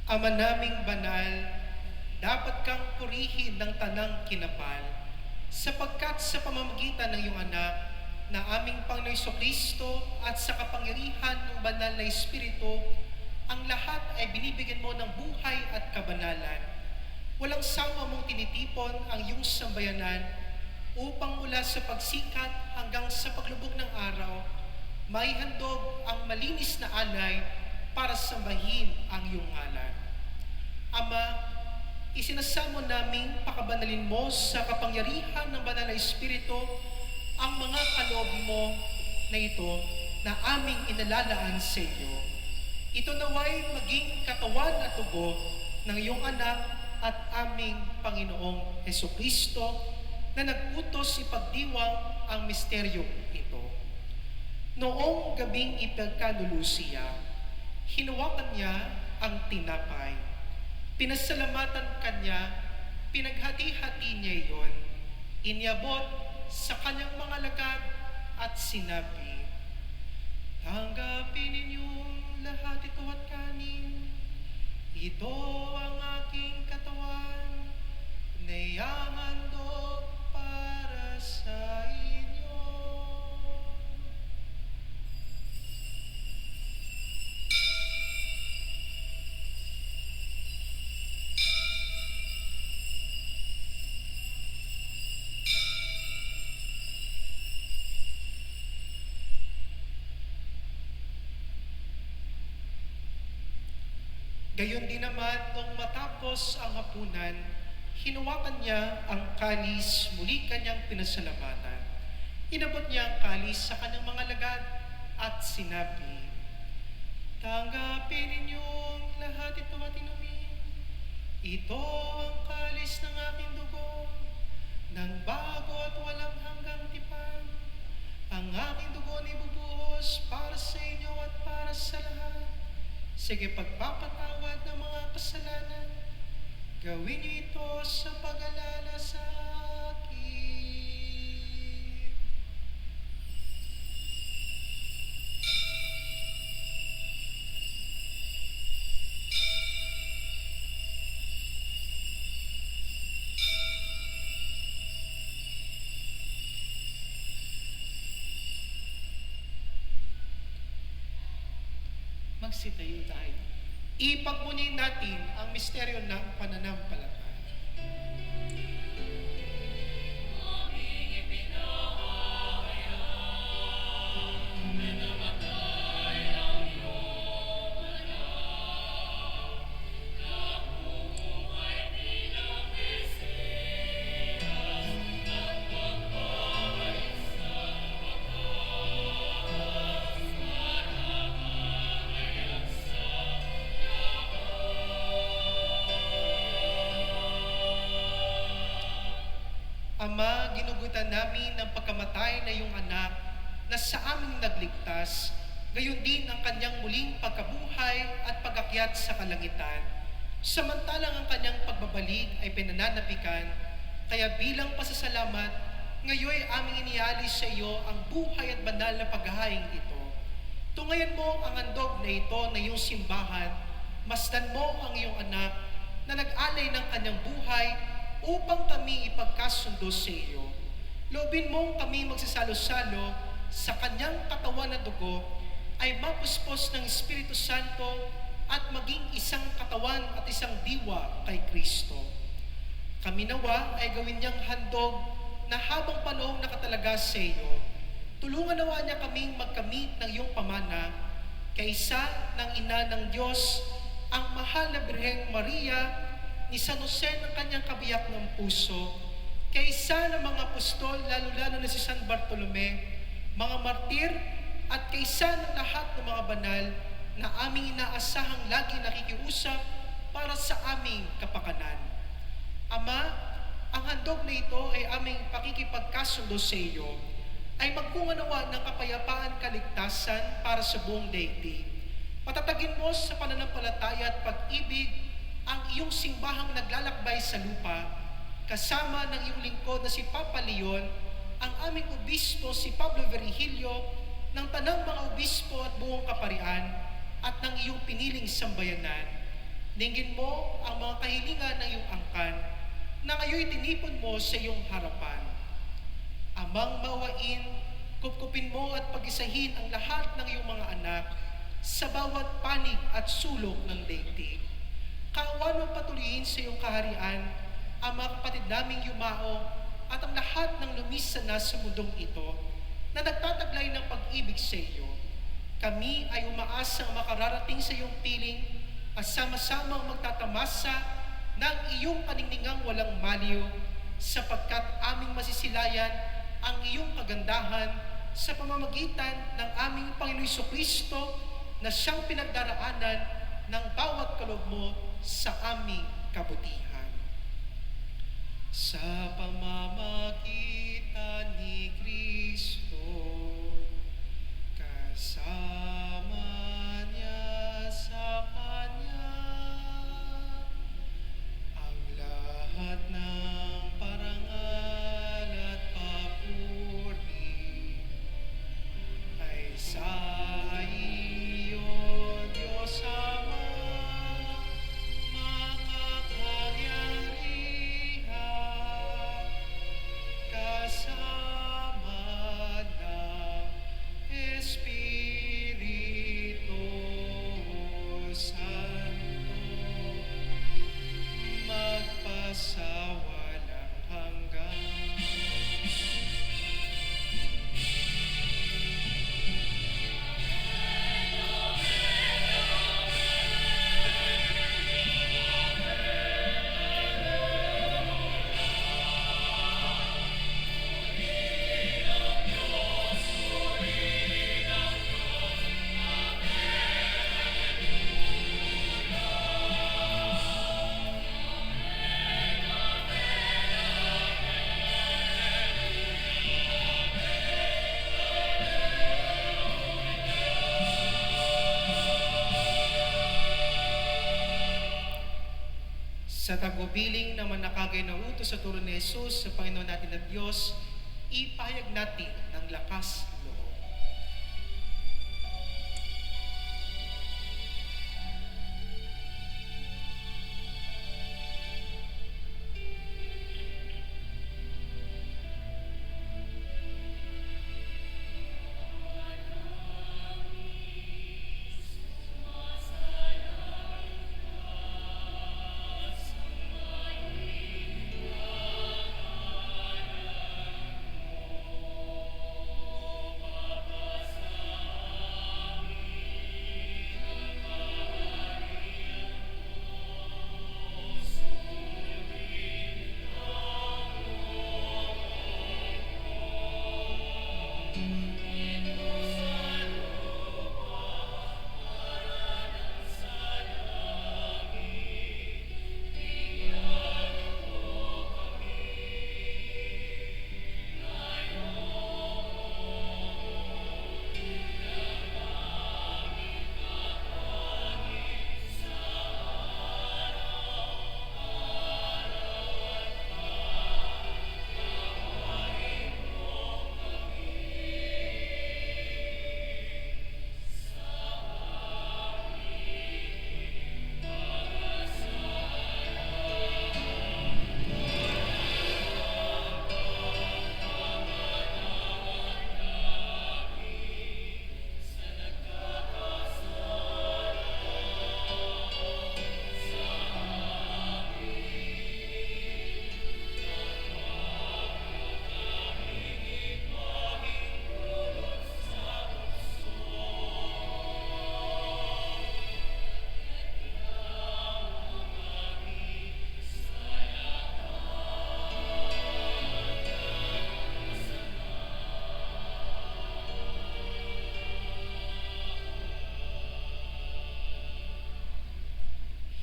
Ama naming banal, dapat kang purihin ng tanang kinapal, sapagkat sa pamamagitan ng iyong anak, na aming Panginoon Jesucristo at sa kapangyarihan ng banal na Espiritu, ang lahat ay binibigyan mo ng buhay at kabanalan. Walang sawa mong tinitipon ang iyong sambayanan upang mula sa pagsikat hanggang sa paglubog ng araw, may handog ang malinis na alay para sambahin ang iyong ngalan. Ama, isinasamo naming pakabanalin mo sa kapangyarihan ng banal na Espiritu ang mga kaloob mo na ito na aming inalalaan sa iyo. Ito naway maging katawan at tubo ng iyong anak at aming Panginoong Jesucristo na nag-utos ipagdiwang ang misteryo ito. Noong gabing ipagkalulusiya, hinawakan niya ang tinapay. Pinasalamatan kanya, pinaghati-hati niya iyon. Inyabot sa kanyang mga lagad at sinabi, "Tanggapin ninyong lahat ito at kanin. Ito ang aking katawan na ihahandog para sa inyo." Gayon din naman, nung matapos ang hapunan, hinawakan niya ang kalis, muli kanyang pinasalamatan. Inabot niya ang kalis sa kanyang mga lagad at sinabi, "Tanggapin ninyong lahat ito at inumin. Ito ang kalis ng aking dugo, ng bago at walang hanggang tipan. Ang aking dugo ni bubuhos para sa inyo at para sa lahat. Sige, pagpapatawad ng mga kasalanan, gawin niyo ito sa pag-alala sa akin. Magsitayo tayo. Ipagmuni natin ang misteryo ng pananampalataya. Ama, ginugutan namin ng pagkamatay na iyong anak na sa aming nagligtas, gayon din ang kanyang muling pagkabuhay at pagakyat sa kalangitan. Samantalang ang kanyang pagbabalik ay pinananapikan, kaya bilang pasasalamat, ngayon aming inialis sa iyo ang buhay at banal na paghahaing ito. Tungayan mo ang handog na ito na iyong simbahan, masdan mo ang iyong anak na nag-alay ng kanyang buhay upang kami ipagkasundo sa iyo. Loobin mong kami magsasalo-salo sa kanyang katawan at dugo ay mapuspos ng Espiritu Santo at maging isang katawan at isang diwa kay Kristo. Kami nawa ay gawin niyang handog na habang panahong nakatalaga sa iyo, tulungan nawa niya kaming magkamit ng iyong pamana kaysa ng ina ng Diyos, ang mahal na Birheng Maria, ni San Jose ng kanyang kabiyak ng puso, kaysa ng mga apostol, lalo-lalo na si San Bartolome, mga martir, at kaysa ng lahat ng mga banal na aming inaasahang lagi nakikiusap para sa aming kapakanan. Ama, ang handog na ito ay aming pakikipagkasundo sa iyo, ay magpunganawa ng kapayapaan kaligtasan para sa buong daigdig. Patatagin mo sa pananampalataya at pag-ibig ang iyong simbahang naglalakbay sa lupa, kasama ng iyong lingkod na si Papa Leon, ang aming obispo si Pablo Virgilio, ng tanang mga obispo at buong kaparian, at ng iyong piniling sambayanan. Dinggin mo ang mga kahilingan ng iyong angkan, na ngayon tinipon mo sa iyong harapan. Amang maawain, kupkupin mo at pag-isahin ang lahat ng iyong mga anak sa bawat panig at sulok ng daigdig. Kaawan mo patuloyin sa iyong kaharian ang mga kapatid naming yumao at ang lahat ng lumisa na sa mundong ito na nagtataglay ng pag-ibig sa iyo. Kami ay umaasang makararating sa iyong piling at sama-samang magtatamasa ng iyong paningningang walang maliw, sapagkat aming masisilayan ang iyong kagandahan sa pamamagitan ng aming Panginoon Jesucristo na siyang pinagdaraanan ng bawat kaloob mo sa aming kabutihan. Sa pamamagitan ni Kristo, kasama niya sa Kanya, ang lahat ng parangal at papuri ay sa iyo, Diyos Ama, makapangyarihan, kasama ng Espiritu Sa tagubiling na manakagay na utos sa turo ni Jesus sa Panginoon natin at Diyos, ipahayag natin ng lakas loob.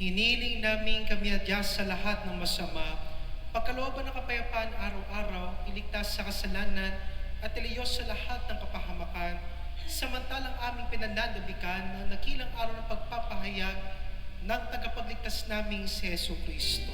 Hiniling namin kami adyas sa lahat ng masama, pagkalooban ng kapayapaan araw-araw, iligtas sa kasalanan at iliyos sa lahat ng kapahamakan, samantalang aming pinanandabikan ng nakilang araw ng pagpapahayag ng tagapagligtas naming si Jesu Kristo.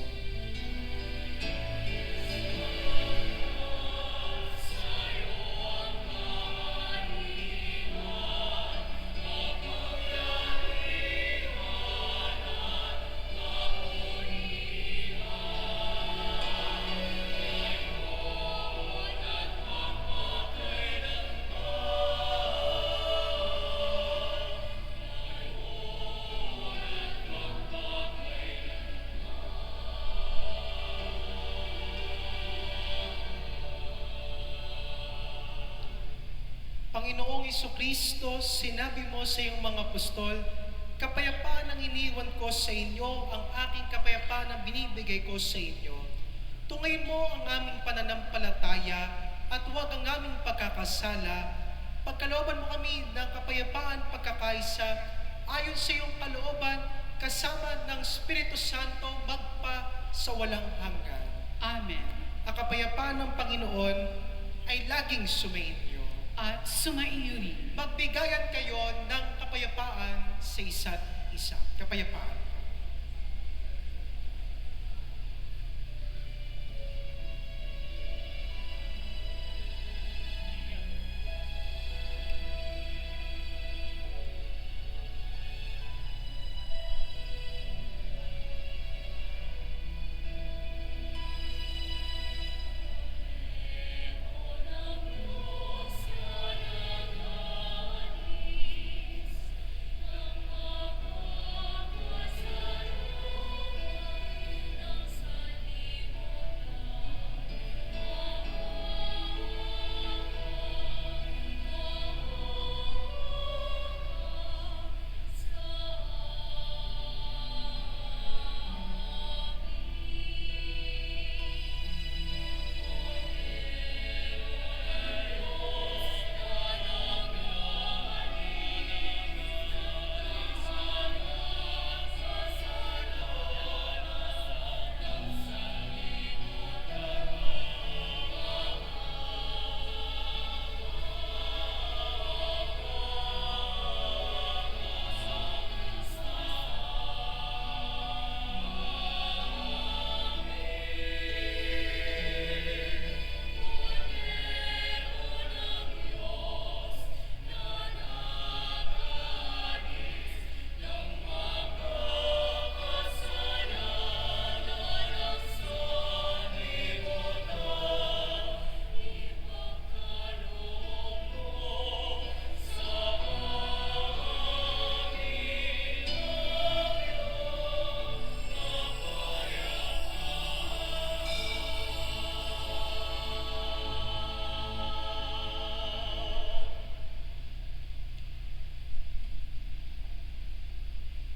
Panginoong Jesucristo, sinabi mo sa iyong mga apostol, kapayapaan ang iniwan ko sa inyo, ang aking kapayapaan ang binibigay ko sa inyo. Tungayin mo ang aming pananampalataya at huwag ang aming pagkakasala. Pagkalooban mo kami ng kapayapaan pagkakaisa, ayon sa iyong kalooban, kasama ng Espiritu Santo magpa sa walang hanggan. Amen. Ang kapayapaan ng Panginoon ay laging sumainyo. At sumaiyo rin. Magbigayan kayo ng kapayapaan sa isa't isa. Kapayapaan.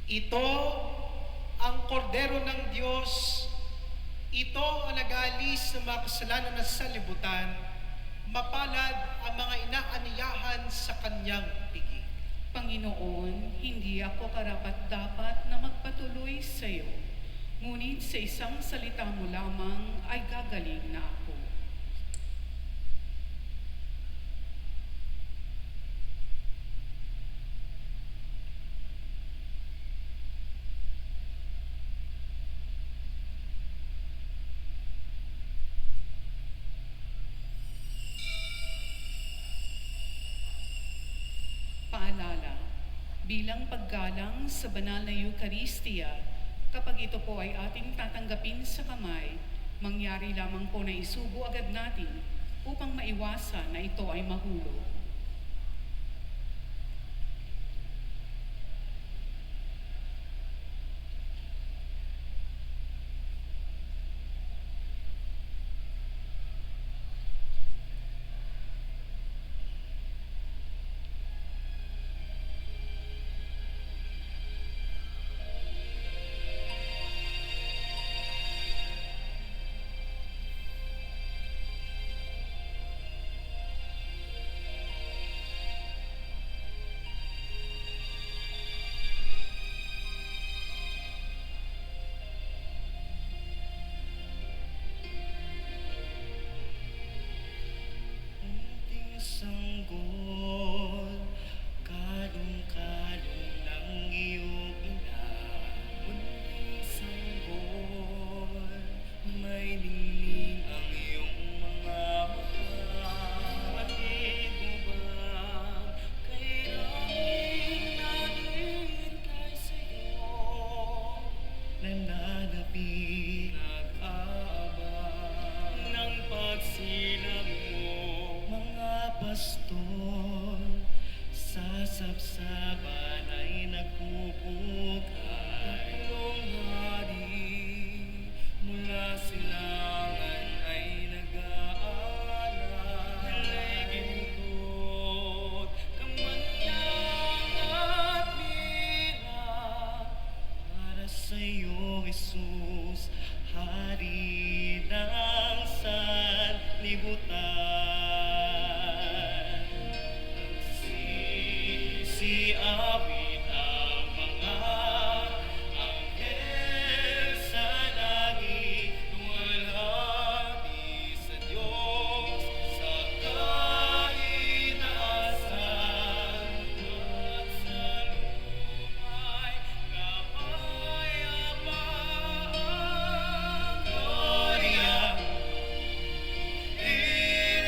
Ito ang kordero ng Diyos. Ito ang nag-aalis ng mga kasalanan ng sanlibutan. Mapalad ang mga inaaniyahan sa kanyang piging. Panginoon, hindi ako karapat-dapat na magpatuloy sa iyo. Ngunit sa isang salita mo lamang ay gagaling na ako. Paalala, bilang paggalang sa banal na Eucharistia, kapag ito po ay ating tatanggapin sa kamay, mangyari lamang po na isubo agad natin upang maiwasan na ito ay mahulog. Unting sanggol, kalong-kalong ng iyong ina. Unting sanggol, may nining ang iyong mga mata. Batid mo ba kay raming naghihintay sa'yo? Nananapig, nag-aabang ng pagsilang mo. Mga pastor sa sabsaban ay nagpupugay. Tatlong hari mula silangan ay nag-aalay. Lingkod, kamanyang at mira para sa'yo, Jesus, Hari ng sanlibutan. Nagsisiawit ang mga anghel sa langit, tumalhati sa Diyos sa kaitaasan, at sa lumay kapayapaan. Gloria in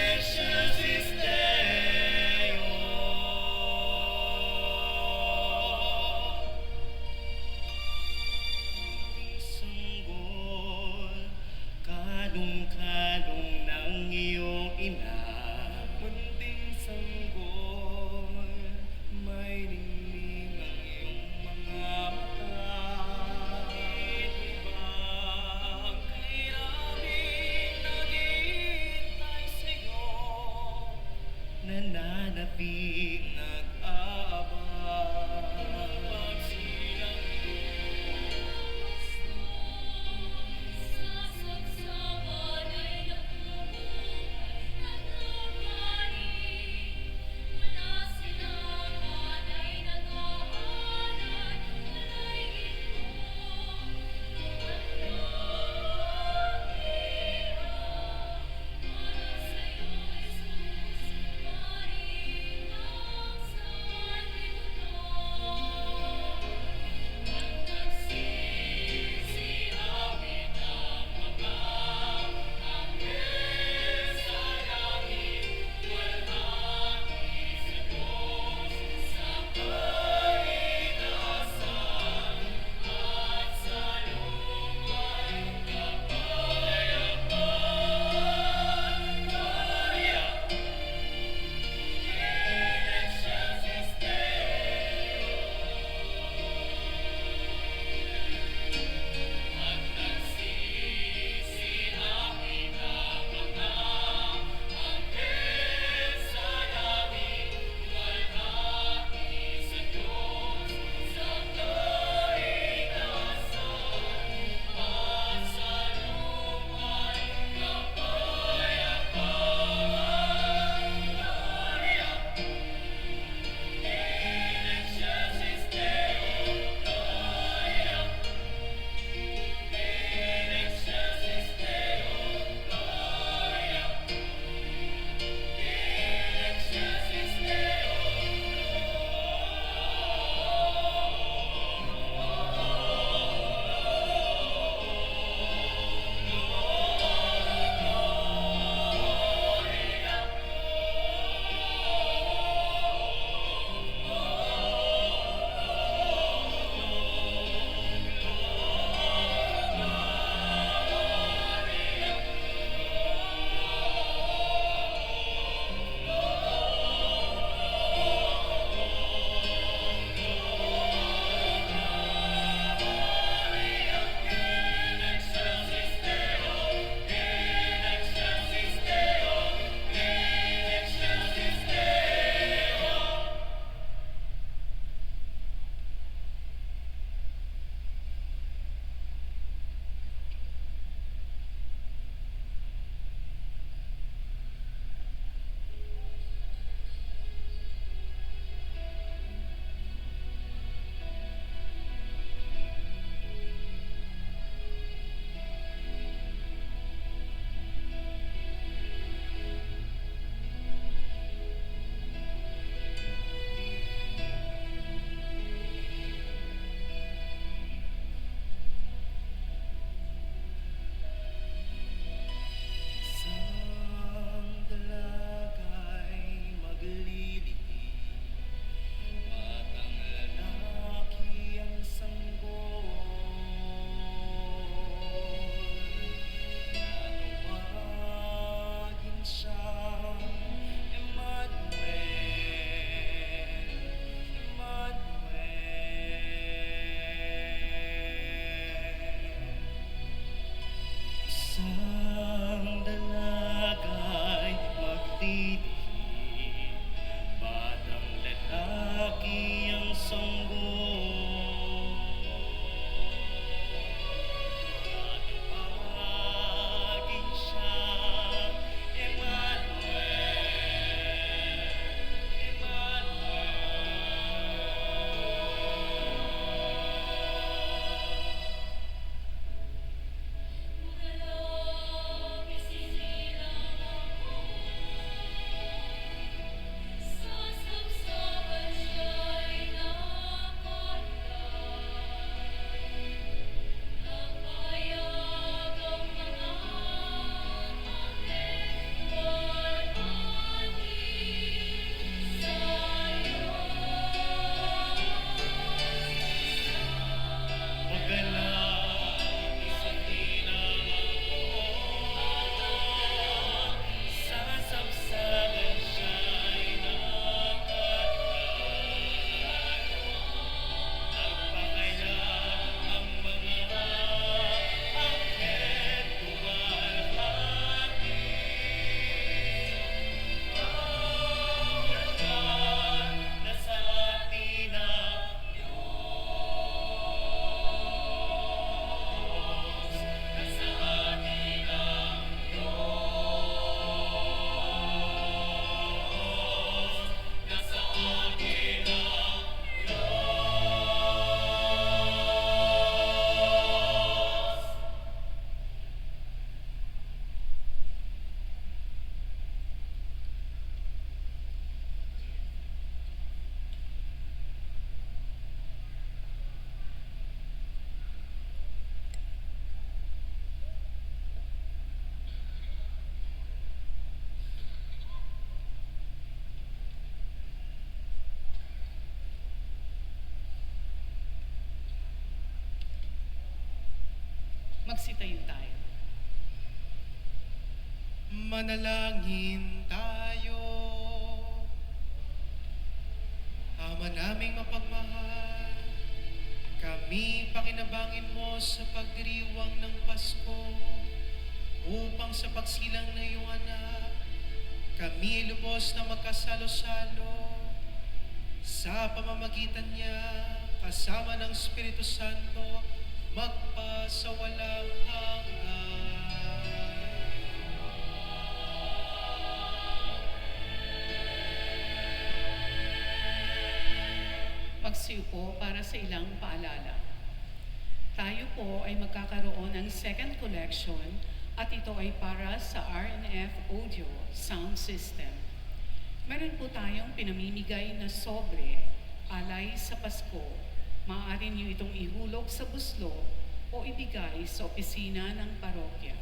Magsitayo tayo. Manalangin tayo. Ama naming mapagmahal, kami pakinabangin mo sa pagdiriwang ng Pasko upang sa pagsilang na iyong anak, kami lubos na magkasalo-salo sa pamamagitan niya kasama ng Espiritu Santo magpasawalang hanggan. Magsiupo para sa ilang paalala. Tayo po ay magkakaroon ng second collection at ito ay para sa RNF Audio Sound System. Meron po tayong pinamimigay na sobre, alay sa Pasko. Maaari niyo itong ihulog sa buslo o ibigay sa opisina ng parokya.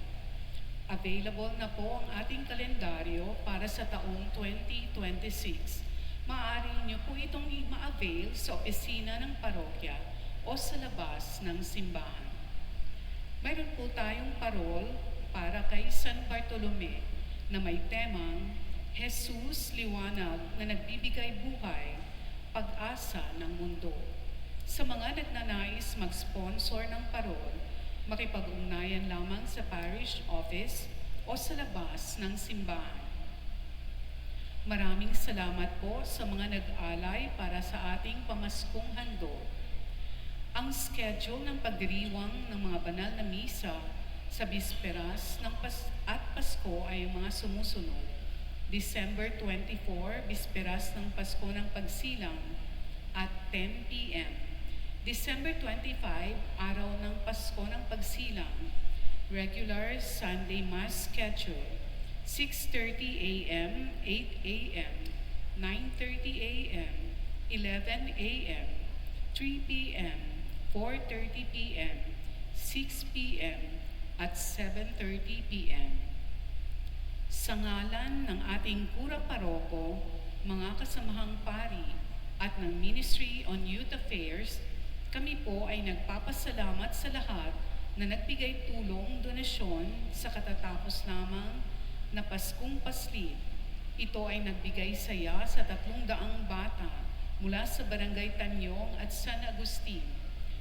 Available na po ang ating kalendaryo para sa taong 2026. Maaari niyo po itong ma-avail sa opisina ng parokya o sa labas ng simbahan. Mayroon po tayong parol para kay San Bartolome na may temang Jesus Liwanag na nagbibigay buhay, pag-asa ng mundo. Sa mga nagnanais mag-sponsor ng parol, makipag-ugnayan lamang sa parish office o sa labas ng simbahan. Maraming salamat po sa mga nag-alay para sa ating pamaskong handog. Ang schedule ng pagdiriwang ng mga banal na misa sa bisperas ng at Pasko ay mga sumusunod. December 24, bisperas ng Pasko ng Pagsilang at 10 p.m. December 25, araw ng Pasko ng Pagsilang, regular Sunday Mass schedule. 6:30 a.m., 8 a.m., 9:30 a.m., 11 a.m., 3 p.m., 4:30 p.m., 6 p.m., at 7:30 p.m. Sa ngalan ng ating Kura Paroko, mga kasamahang pari, at ng Ministry on Youth Affairs, kami po ay nagpapasalamat sa lahat na nagbigay tulong donasyon sa katatapos lamang na Paskong Paslid. Ito ay nagbigay saya sa 300 bata mula sa Barangay Tanyong at San Agustin.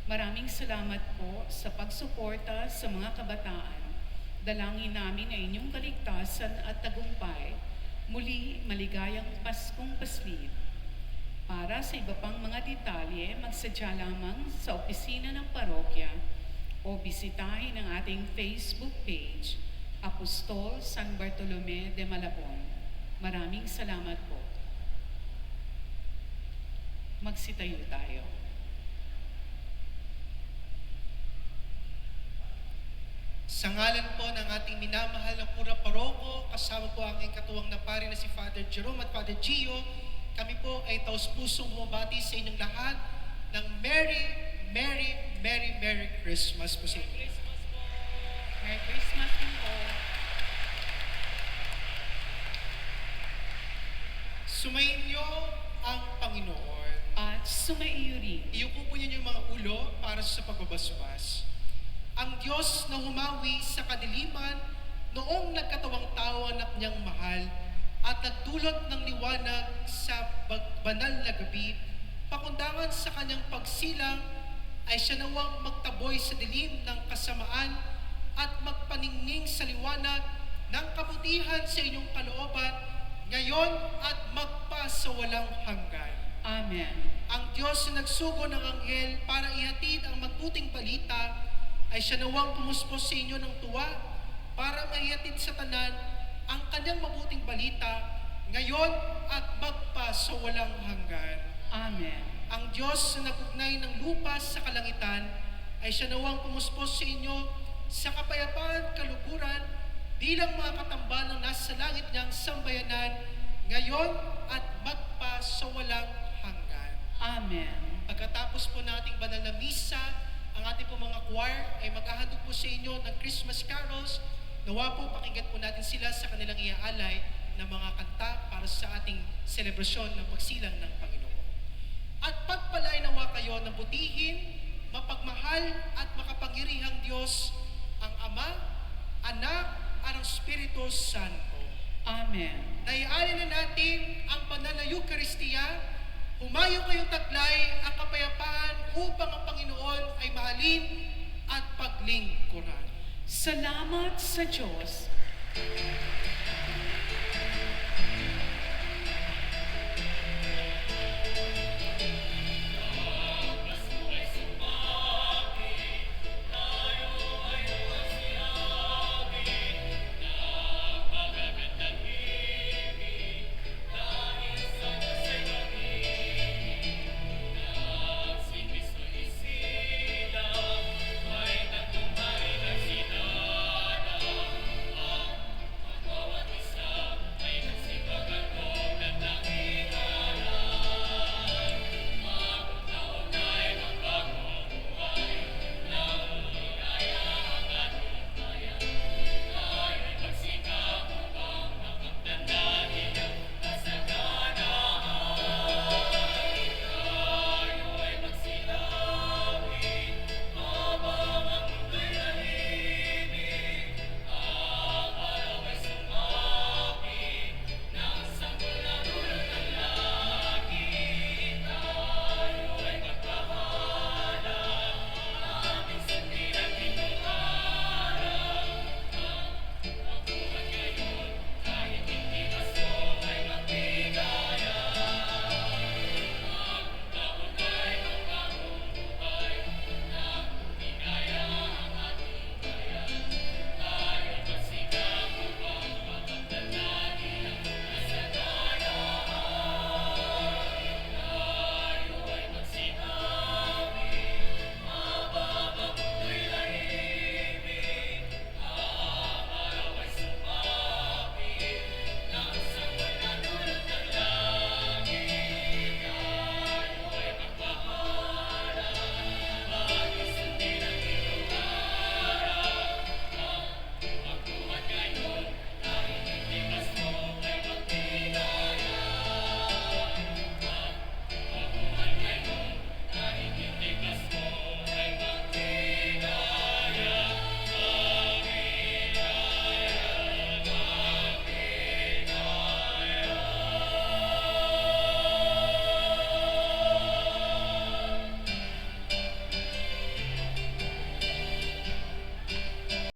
Maraming salamat po sa pagsuporta sa mga kabataan. Dalangin namin ang inyong kaligtasan at tagumpay. Muli, maligayang Paskong Paslid. Para sa iba pang mga detalye, magsadya lamang sa opisina ng parokya o bisitahin ang ating Facebook page, Apostol San Bartolome de Malabon. Maraming salamat po. Magsitayo tayo. Sa ngalan po ng ating minamahal na Kura Paroko, kasama po ang aking katuwang na pari na si Father Jerome at Father Gio, kami po ay taus-pusong bumabati sa inyong lahat ng Merry, Merry, Merry, Merry Christmas po sa inyo. Merry Christmas din po. Sumainyo ang Panginoon. At sumaiyo rin. Iyuko po niyo yung mga ulo para sa pagbabasbas. Ang Diyos na humawi sa kadiliman noong nagkatawang tao ang anak niyang mahal at nagdulot ng liwanag sa banal na gabi, pakundangan sa kanyang pagsilang ay siya nawang magtaboy sa dilim ng kasamaan at magpaningning sa liwanag ng kabutihan sa inyong kalooban ngayon at magpasawalang hanggan. Amen. Ang Diyos na nagsugo ng anghel para ihatid ang mabuting balita ay siya nawang pumuspos sa inyo ng tuwa para maihatid sa tanan ang kanyang mabuting balita ngayon at magpasawalang hanggan. Amen. Ang Diyos na nagugnay ng lupa sa kalangitan ay siya nawang pumuspos sa inyo sa kapayapaan kaluguran bilang mga katamban ng nasa langit niyang sambayanan ngayon at magpasawalang hanggan. Amen. Pagkatapos po nating banal na misa, ang ating po mga choir ay maghahandog po sa inyo ng Christmas carols. Nawa po pakinggan po natin sila sa kanilang iaalay na mga kanta para sa ating selebrasyon ng pagsilang ng Panginoon. At pagpalain nawa kayo ng butihin, mapagmahal at makapangyarihang Diyos, Ama, Anak, at ang Espiritu Santo. Amen. Naialin na natin ang banal na Eucharistia. Humayo kayong taglay ang kapayapaan upang ang Panginoon ay mahalin at paglingkuran. Salamat sa Diyos.